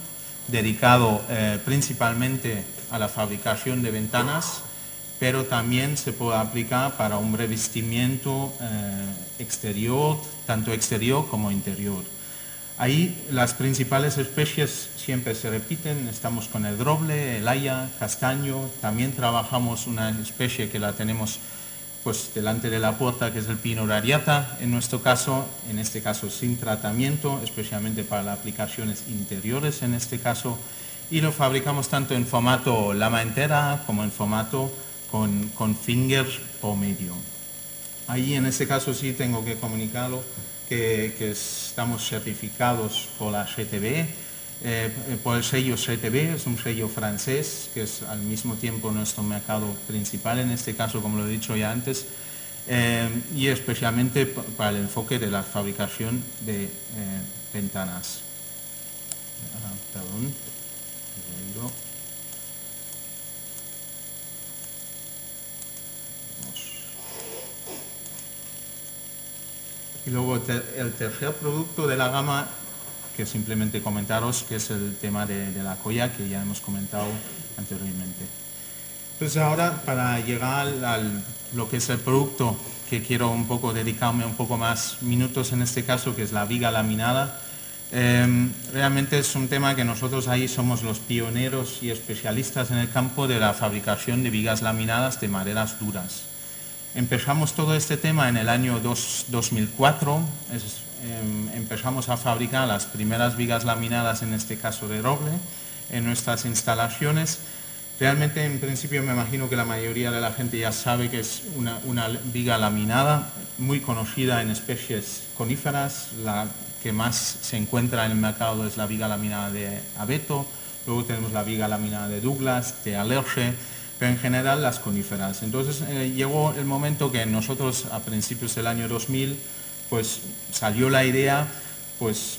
dedicado principalmente a la fabricación de ventanas, pero también se puede aplicar para un revestimiento exterior, tanto exterior como interior. Ahí las principales especies siempre se repiten, estamos con el roble, el haya, castaño, también trabajamos una especie que la tenemos pues delante de la puerta, que es el pino radiata, en este caso sin tratamiento, especialmente para las aplicaciones interiores en este caso, y lo fabricamos tanto en formato lama entera como en formato con finger por medio. Ahí en este caso sí tengo que comunicarlo que estamos certificados por la GTB, por el sello GTB, es un sello francés que es al mismo tiempo nuestro mercado principal en este caso, como lo he dicho ya antes, y especialmente para el enfoque de la fabricación de ventanas. Perdón. Y luego el tercer producto de la gama, que simplemente comentaros, que es el tema de la Acoya, que ya hemos comentado anteriormente. Entonces ahora, para llegar a lo que es el producto, que quiero un poco dedicarme un poco más minutos en este caso, que es la viga laminada, Realmente es un tema que nosotros ahí somos los pioneros y especialistas en el campo de la fabricación de vigas laminadas de maderas duras. Empezamos todo este tema en el año 2004, empezamos a fabricar las primeras vigas laminadas, en este caso de roble, en nuestras instalaciones. Realmente, en principio, me imagino que la mayoría de la gente ya sabe que es una viga laminada, muy conocida en especies coníferas. La que más se encuentra en el mercado es la viga laminada de abeto, luego tenemos la viga laminada de Douglas, de alerce, pero en general las coníferas. Entonces llegó el momento que nosotros, a principios del año 2000, pues salió la idea, pues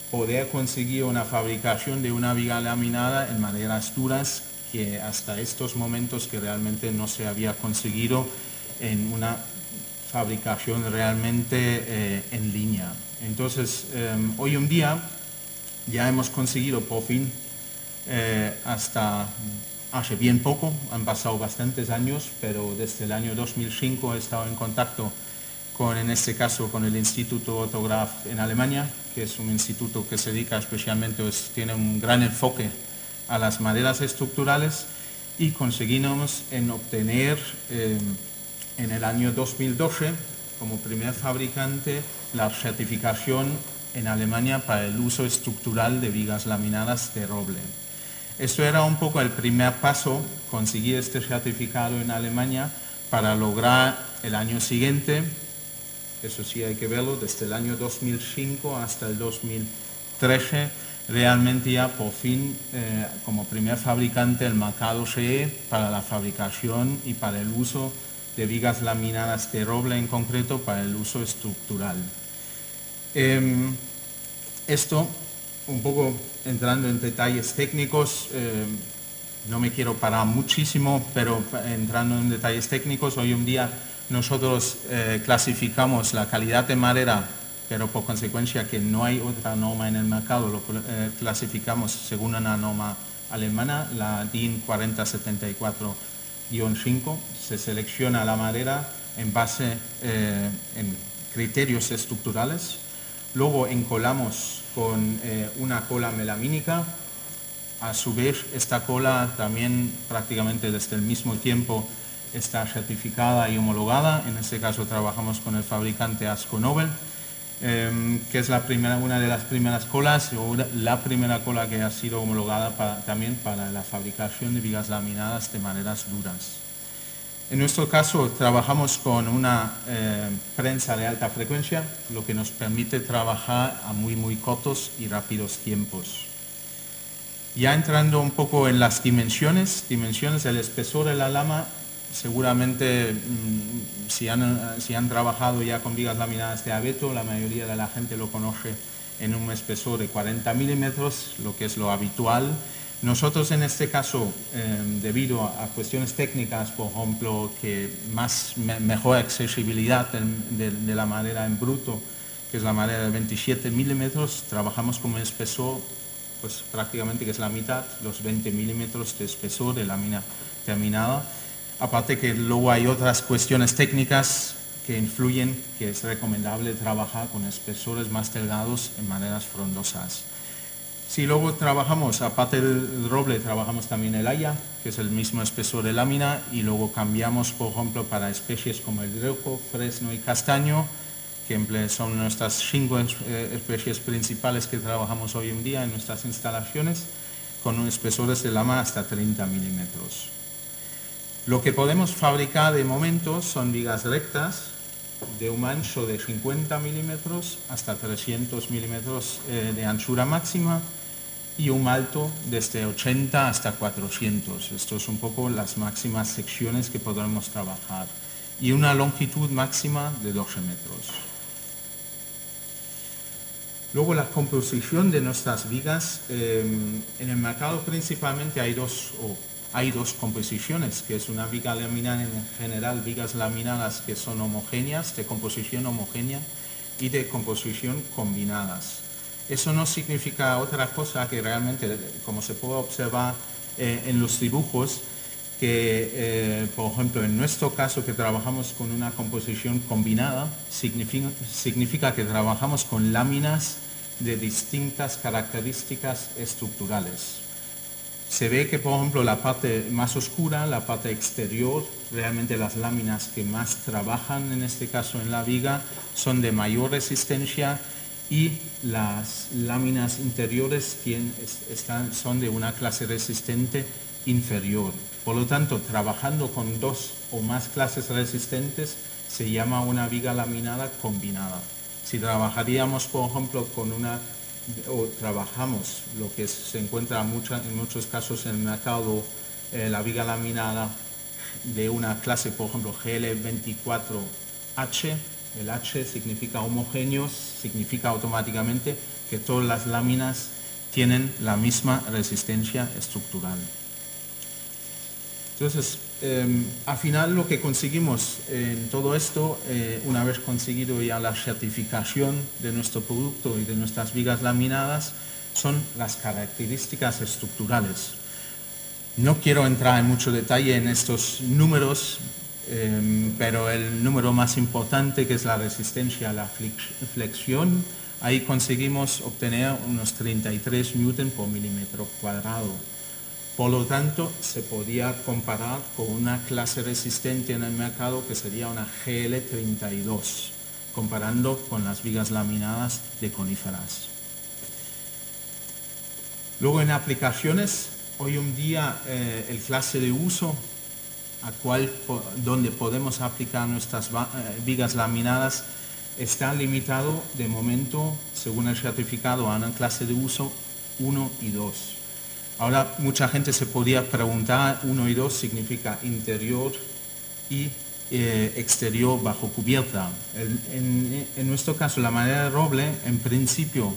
poder conseguir una fabricación de una viga laminada en maderas duras, que hasta estos momentos que realmente no se había conseguido en una fabricación realmente en línea. Entonces, hoy en día ya hemos conseguido por fin, hasta hace bien poco, han pasado bastantes años, pero desde el año 2005 he estado en contacto con, en este caso, con el Instituto Otto Graf en Alemania, que es un instituto que se dedica especialmente, tiene un gran enfoque a las maderas estructurales, y conseguimos obtener en el año 2012 como primer fabricante la certificación en Alemania para el uso estructural de vigas laminadas de roble. Esto era un poco el primer paso, conseguir este certificado en Alemania, para lograr el año siguiente, eso sí hay que verlo, desde el año 2005 hasta el 2013, realmente ya por fin como primer fabricante el mercado CE para la fabricación y para el uso de vigas laminadas de roble, en concreto para el uso estructural. Esto, un poco entrando en detalles técnicos, no me quiero parar muchísimo, pero entrando en detalles técnicos, hoy en día nosotros clasificamos la calidad de madera, pero por consecuencia que no hay otra norma en el mercado, lo clasificamos según una norma alemana, la DIN 4074-5. Se selecciona la madera en base en criterios estructurales, luego encolamos con una cola melamínica. A su vez, esta cola también prácticamente desde el mismo tiempo está certificada y homologada. En este caso trabajamos con el fabricante ASCO-Nobel, que es una de las primeras colas, o la primera cola que ha sido homologada también para la fabricación de vigas laminadas de maderas duras. En nuestro caso trabajamos con una prensa de alta frecuencia, lo que nos permite trabajar a muy cortos y rápidos tiempos. Ya entrando un poco en las dimensiones del espesor de la lama, seguramente si han trabajado ya con vigas laminadas de abeto, la mayoría de la gente lo conoce en un espesor de 40 milímetros, lo que es lo habitual. Nosotros en este caso, debido a cuestiones técnicas, por ejemplo, que mejor accesibilidad de la madera en bruto, que es la madera de 27 milímetros, trabajamos con un espesor pues prácticamente que es la mitad, los 20 milímetros de espesor de lámina terminada. Aparte que luego hay otras cuestiones técnicas que influyen, que es recomendable trabajar con espesores más delgados en maderas frondosas. Si luego trabajamos, aparte del roble, trabajamos también el haya, que es el mismo espesor de lámina, y luego cambiamos, por ejemplo, para especies como el dreuco, fresno y castaño, que son nuestras 5 especies principales que trabajamos hoy en día en nuestras instalaciones, con espesores de lama hasta 30 milímetros. Lo que podemos fabricar de momento son vigas rectas de un ancho de 50 milímetros hasta 300 milímetros de anchura máxima, y un alto desde 80 hasta 400. Esto es un poco las máximas secciones que podremos trabajar, y una longitud máxima de 12 metros. Luego la composición de nuestras vigas, en el mercado principalmente hay dos composiciones, que es una viga laminada en general, vigas laminadas que son homogéneas, de composición homogénea, y de composición combinadas. Eso no significa otra cosa que realmente, como se puede observar en los dibujos, que por ejemplo en nuestro caso, que trabajamos con una composición combinada, significa que trabajamos con láminas de distintas características estructurales. Se ve que, por ejemplo, la parte más oscura, la parte exterior, realmente las láminas que más trabajan, en este caso en la viga, son de mayor resistencia, y las láminas interiores son de una clase resistente inferior. Por lo tanto, trabajando con dos o más clases resistentes se llama una viga laminada combinada. Si trabajaríamos, por ejemplo, o trabajamos lo que se encuentra en muchos casos en el mercado, la viga laminada de una clase, por ejemplo, GL24H, el H significa homogéneos, significa automáticamente que todas las láminas tienen la misma resistencia estructural. Entonces, al final lo que conseguimos en todo esto, una vez conseguido ya la certificación de nuestro producto y de nuestras vigas laminadas, son las características estructurales. No quiero entrar en mucho detalle en estos números, pero el número más importante, que es la resistencia a la flexión, ahí conseguimos obtener unos 33 newton por milímetro cuadrado. Por lo tanto, se podía comparar con una clase resistente en el mercado que sería una GL32, comparando con las vigas laminadas de coníferas. Luego, en aplicaciones, hoy en día el clase de uso donde podemos aplicar nuestras vigas laminadas está limitado de momento, según el certificado, a una clase de uso 1 y 2. Ahora, mucha gente se podría preguntar, 1 y 2 significa interior y exterior bajo cubierta. En nuestro caso, la madera de roble, en principio,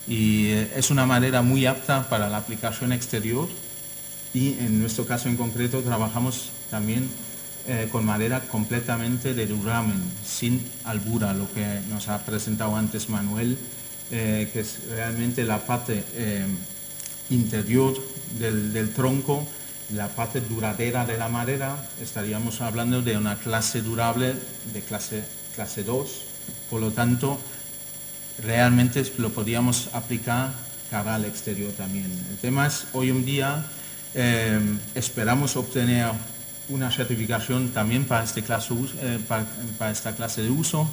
es una madera muy apta para la aplicación exterior, y en nuestro caso en concreto trabajamos también con madera completamente de duramen, sin albura, lo que nos ha presentado antes Manuel, que es realmente la parte interior del tronco, la parte duradera de la madera. Estaríamos hablando de una clase durable de clase 2, por lo tanto realmente lo podríamos aplicar cara al exterior también. El tema es, hoy en día esperamos obtener una certificación también para esta clase de uso,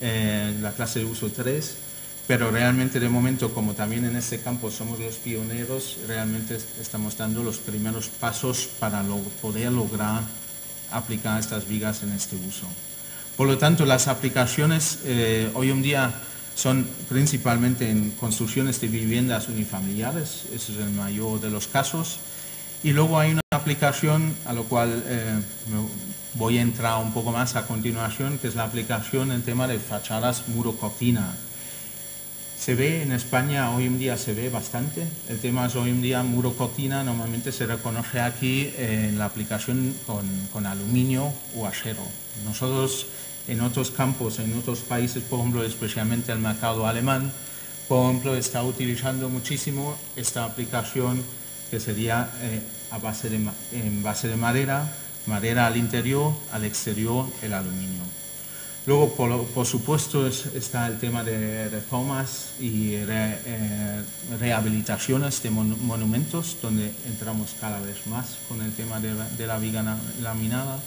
la clase de uso 3, pero realmente de momento, como también en este campo somos los pioneros, realmente estamos dando los primeros pasos para poder lograr aplicar estas vigas en este uso. Por lo tanto, las aplicaciones hoy en día son principalmente en construcciones de viviendas unifamiliares, ese es el mayor de los casos. Y luego hay una aplicación a la cual voy a entrar un poco más a continuación, que es la aplicación en tema de fachadas muro-cortina. Se ve en España, hoy en día se ve bastante. El tema es, hoy en día muro-cortina normalmente se reconoce aquí en la aplicación con aluminio o acero. Nosotros en otros campos, en otros países, por ejemplo, especialmente el mercado alemán, por ejemplo, está utilizando muchísimo esta aplicación, que sería en base de madera al interior, al exterior el aluminio. Luego, por supuesto, está el tema de reformas y rehabilitaciones de monumentos, donde entramos cada vez más con el tema de la viga laminada.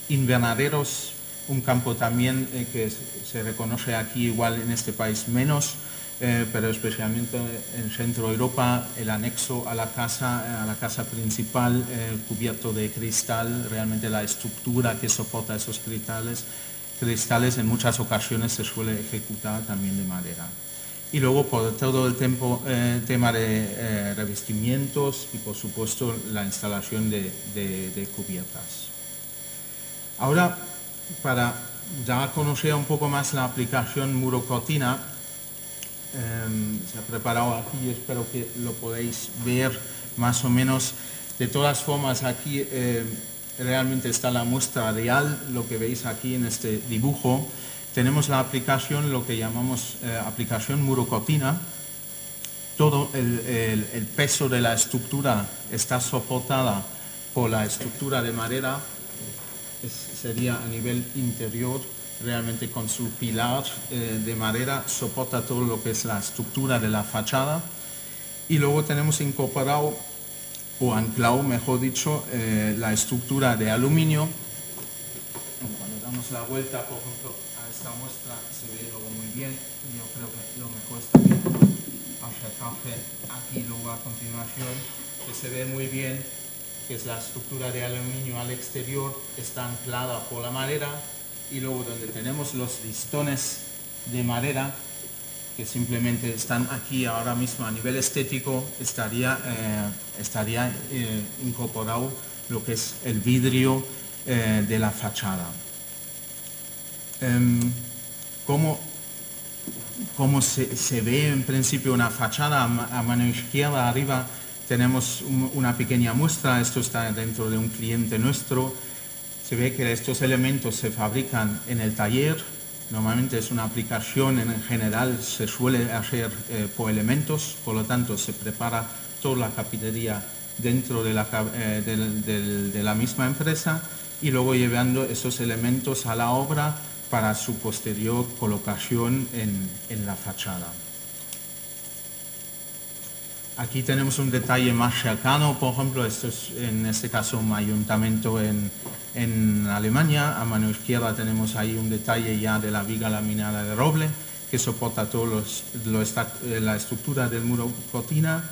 Invernaderos, un campo también que se reconoce aquí igual en este país menos, pero especialmente en Centro Europa, el anexo a la casa principal, cubierto de cristal, realmente la estructura que soporta esos cristales en muchas ocasiones se suele ejecutar también de madera. Y luego por todo el tema de revestimientos y por supuesto la instalación de cubiertas. Ahora, para dar a conocer un poco más la aplicación muro-cortina, se ha preparado aquí, espero que lo podéis ver más o menos. De todas formas, aquí realmente está la muestra real, lo que veis aquí en este dibujo. Tenemos la aplicación, lo que llamamos aplicación muro-cortina. Todo el peso de la estructura está soportada por la estructura de madera, sería a nivel interior, realmente con su pilar de madera soporta todo lo que es la estructura de la fachada. Y luego tenemos incorporado, o anclado, mejor dicho, la estructura de aluminio. Cuando damos la vuelta, por ejemplo, a esta muestra se ve luego muy bien. Yo creo que lo mejor es también acercarse aquí luego a continuación, que se ve muy bien, que es la estructura de aluminio al exterior, está anclada por la madera, y luego donde tenemos los listones de madera, que simplemente están aquí ahora mismo a nivel estético, estaría incorporado lo que es el vidrio de la fachada. Como se ve en principio una fachada a mano izquierda arriba, tenemos una pequeña muestra. Esto está dentro de un cliente nuestro. Se ve que estos elementos se fabrican en el taller. Normalmente es una aplicación, en general se suele hacer por elementos, por lo tanto se prepara toda la carpintería dentro de la misma empresa y luego llevando esos elementos a la obra para su posterior colocación en la fachada. Aquí tenemos un detalle más cercano, por ejemplo, esto es en este caso un ayuntamiento en Alemania. A mano izquierda tenemos ahí un detalle ya de la viga laminada de roble que soporta toda la estructura del muro cortina,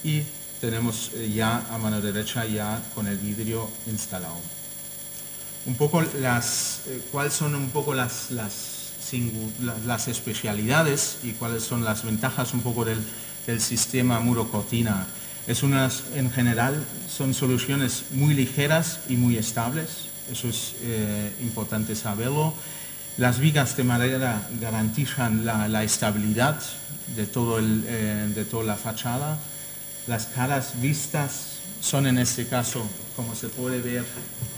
y tenemos ya a mano derecha ya con el vidrio instalado. Un poco cuáles son un poco las especialidades y cuáles son las ventajas un poco del sistema muro cortina. En general son soluciones muy ligeras y muy estables, eso es importante saberlo. Las vigas de madera garantizan la estabilidad de toda la fachada. Las caras vistas son en este caso, como se puede ver,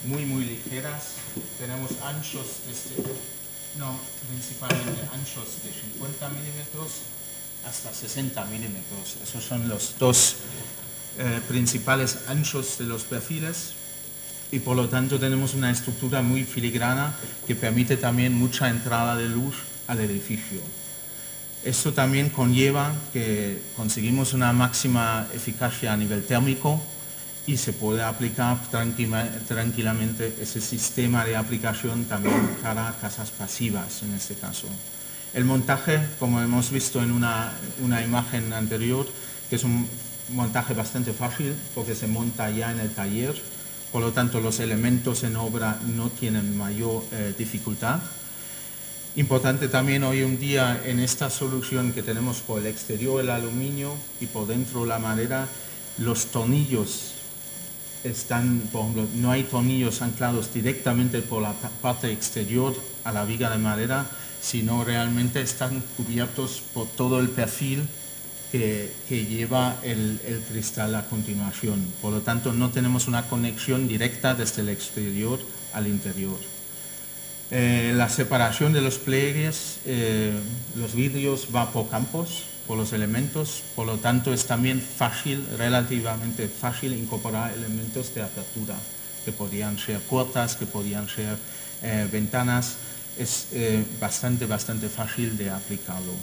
muy ligeras. Tenemos anchos principalmente anchos de 50 milímetros hasta 60 milímetros. Esos son los dos principales anchos de los perfiles, y por lo tanto tenemos una estructura muy filigrana que permite también mucha entrada de luz al edificio. Esto también conlleva que conseguimos una máxima eficacia a nivel térmico y se puede aplicar tranquilamente ese sistema de aplicación también para casas pasivas en este caso. El montaje, como hemos visto en una imagen anterior, que es un montaje bastante fácil porque se monta ya en el taller, por lo tanto los elementos en obra no tienen mayor dificultad. Importante también hoy en día en esta solución que tenemos por el exterior el aluminio y por dentro la madera, los tornillos están, por ejemplo, no hay tornillos anclados directamente por la parte exterior a la viga de madera, sino realmente están cubiertos por todo el perfil que lleva el cristal a continuación. Por lo tanto, no tenemos una conexión directa desde el exterior al interior. La separación de los pliegues, los vidrios va por campos, por los elementos, por lo tanto es también fácil, relativamente fácil incorporar elementos de apertura, que podrían ser puertas, que podrían ser ventanas. Es bastante fácil de aplicarlo.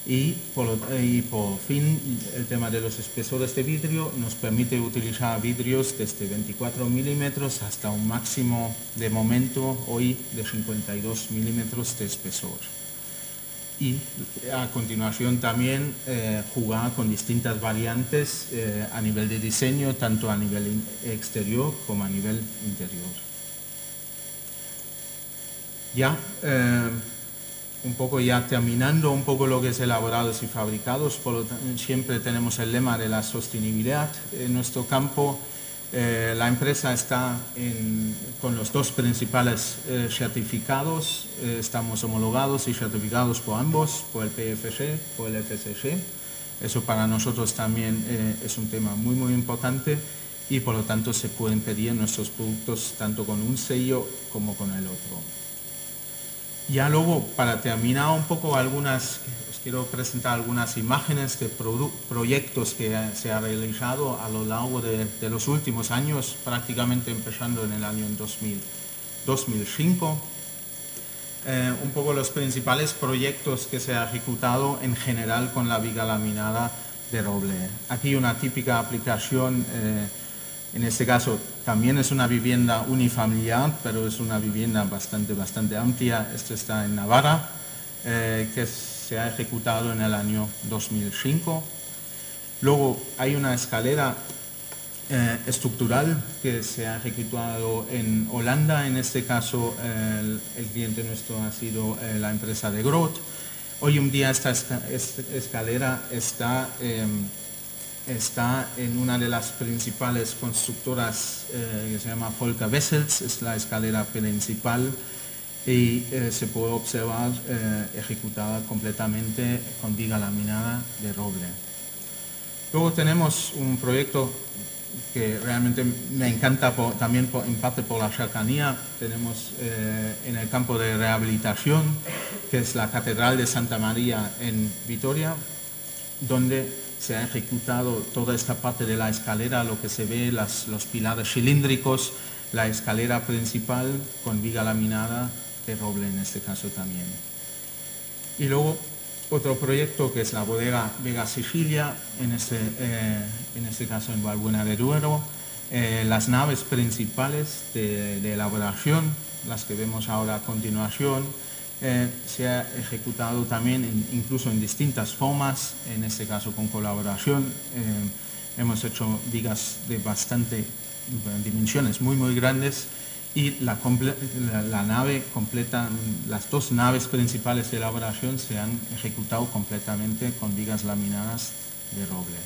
Y por fin el tema de los espesores de vidrio nos permite utilizar vidrios desde 24 milímetros hasta un máximo de momento hoy de 52 milímetros de espesor. Y a continuación también jugar con distintas variantes a nivel de diseño, tanto a nivel exterior como a nivel interior. Ya un poco ya terminando un poco lo que es elaborados y fabricados, siempre tenemos el lema de la sostenibilidad en nuestro campo. La empresa está con los dos principales certificados, estamos homologados y certificados por ambos, por el PEFC, por el FSC. Eso para nosotros también es un tema muy importante, y por lo tanto se pueden pedir nuestros productos tanto con un sello como con el otro. Ya luego, para terminar un poco, os quiero presentar algunas imágenes de proyectos que se han realizado a lo largo de los últimos años, prácticamente empezando en el año 2005. un poco los principales proyectos que se ha ejecutado en general con la viga laminada de roble. Aquí una típica aplicación, en este caso también es una vivienda unifamiliar, pero es una vivienda bastante amplia. Esto está en Navarra, que se ha ejecutado en el año 2005. Luego hay una escalera estructural que se ha ejecutado en Holanda. En este caso el cliente nuestro ha sido la empresa de Groot. Hoy en día esta escalera está en una de las principales constructoras que se llama Volker Wessels, es la escalera principal y se puede observar ejecutada completamente con viga laminada de roble. Luego tenemos un proyecto que realmente me encanta también en parte por la cercanía. Tenemos en el campo de rehabilitación, que es la Catedral de Santa María en Vitoria, donde se ha ejecutado toda esta parte de la escalera, lo que se ve, los pilares cilíndricos, la escalera principal con viga laminada de roble en este caso también. Y luego otro proyecto que es la bodega Vega Sicilia, en este caso en Valbuena de Duero. Las naves principales de elaboración, las que vemos ahora a continuación, se ha ejecutado también incluso en distintas formas, en este caso con colaboración. Hemos hecho vigas de dimensiones muy grandes y la nave completa, las dos naves principales de elaboración se han ejecutado completamente con vigas laminadas de roble.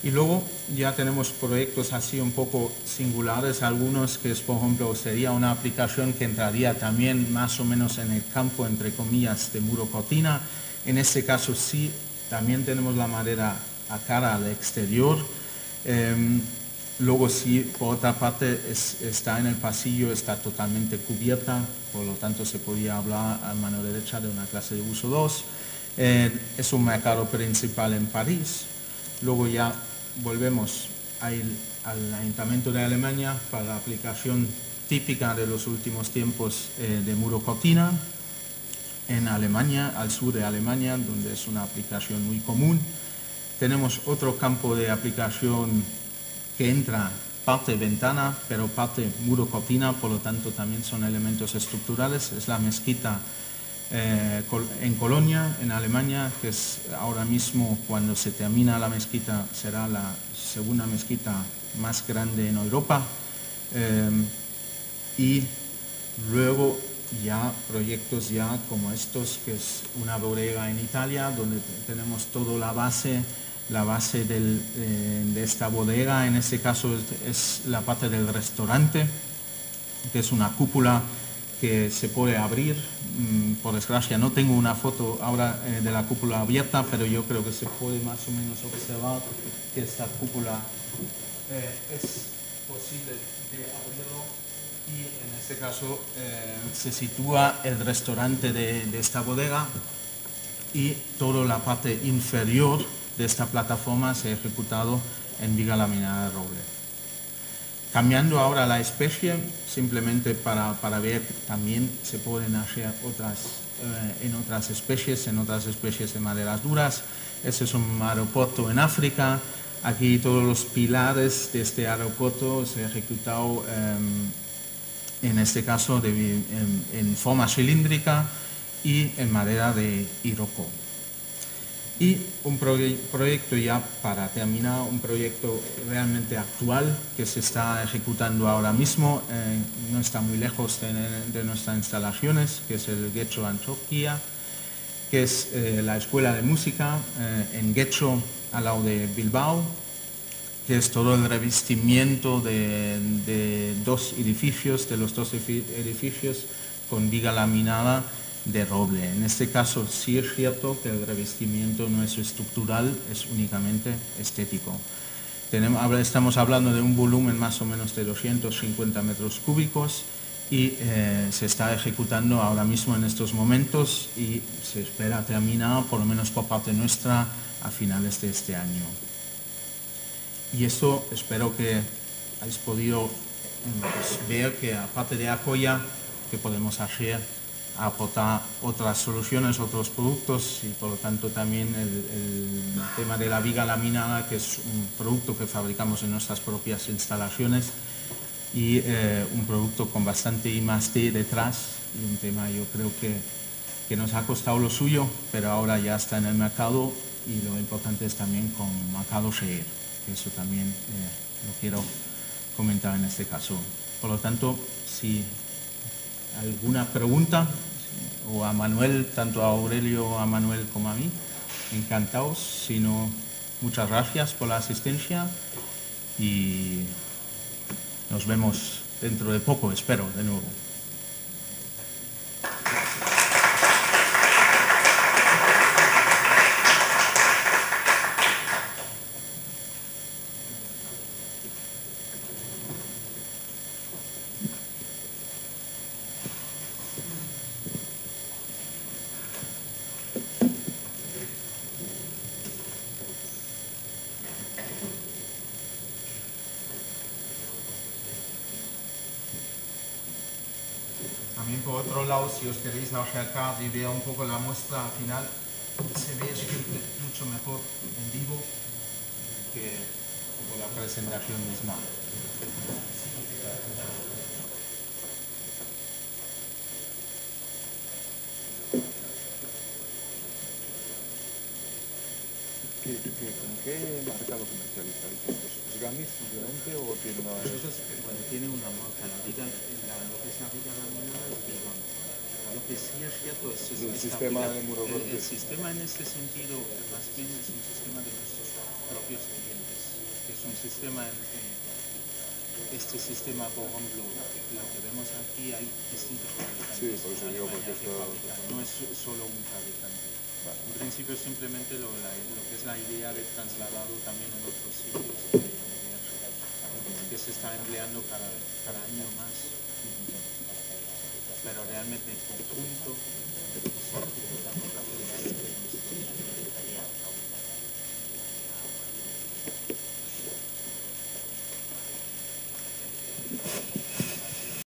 Y luego ya tenemos proyectos así un poco singulares, algunos que es, por ejemplo, sería una aplicación que entraría también más o menos en el campo, entre comillas, de muro cortina. En este caso sí, también tenemos la madera a cara al exterior. Luego sí, por otra parte, está en el pasillo, está totalmente cubierta, por lo tanto se podía hablar a mano derecha de una clase de uso 2. Es un mercado principal en París. Luego ya volvemos al Ayuntamiento de Alemania para la aplicación típica de los últimos tiempos de muro cortina en Alemania, al sur de Alemania, donde es una aplicación muy común. Tenemos otro campo de aplicación que entra parte ventana, pero parte muro cortina, por lo tanto también son elementos estructurales. Es la mezquita en Colonia, en Alemania, que es ahora mismo, cuando se termina la mezquita, será la segunda mezquita más grande en Europa. Y luego ya proyectos ya como estos, que es una bodega en Italia, donde tenemos toda la base de esta bodega. En este caso es la parte del restaurante, que es una cúpula que se puede abrir. Por desgracia no tengo una foto ahora de la cúpula abierta, pero yo creo que se puede más o menos observar que esta cúpula es posible de abrirlo, y en este caso se sitúa el restaurante de esta bodega, y toda la parte inferior de esta plataforma se ha ejecutado en viga laminada de roble. Cambiando ahora la especie, simplemente para ver, también se pueden hacer en otras especies de maderas duras. Este es un aeropuerto en África. Aquí todos los pilares de este aeropuerto se han ejecutado, en este caso, en forma cilíndrica y en madera de Iroko. Y un proyecto ya para terminar, un proyecto realmente actual que se está ejecutando ahora mismo, no está muy lejos de nuestras instalaciones, que es el Getxo Antioquia, que es la escuela de música en Getxo, al lado de Bilbao, que es todo el revestimiento de dos edificios, con viga laminada de roble. En este caso sí es cierto que el revestimiento no es estructural, es únicamente estético. Estamos hablando de un volumen más o menos de 250 metros cúbicos y se está ejecutando ahora mismo en estos momentos, y se espera terminar, por lo menos por parte nuestra, a finales de este año. Y esto espero que hayáis podido ver que, aparte de Acoya, que podemos hacer aportar otras soluciones, otros productos y por lo tanto también el tema de la viga laminada, que es un producto que fabricamos en nuestras propias instalaciones y un producto con bastante I+D detrás y un tema yo creo que nos ha costado lo suyo, pero ahora ya está en el mercado y lo importante es también con mercado share, que eso también lo quiero comentar en este caso. Por lo tanto, si alguna pregunta, o a Manuel, tanto a Aurelio, a Manuel como a mí, encantados, si no, muchas gracias por la asistencia y nos vemos dentro de poco, espero, de nuevo. También por otro lado, si os queréis acercar y ver un poco la muestra final, se ve siempre mucho mejor en vivo que por la presentación misma. ¿Con qué marca lo comercializáis? ¿Es Gamis simplemente o tiene una...? Bueno, tiene una marca, lo que es la viga laminada es Vigan. Lo que sí es cierto es el sistema de muro corte. El sistema en este sentido, más bien es un sistema de nuestros propios clientes, que es un sistema este sistema, por ejemplo, lo que vemos aquí, hay distintos fabricantes. Sí, por eso digo, porque esto... No es solo un fabricante. Vale. En principio simplemente lo que es la idea de trasladarlo también en otros sitios que se está empleando cada año más. Pero realmente en conjunto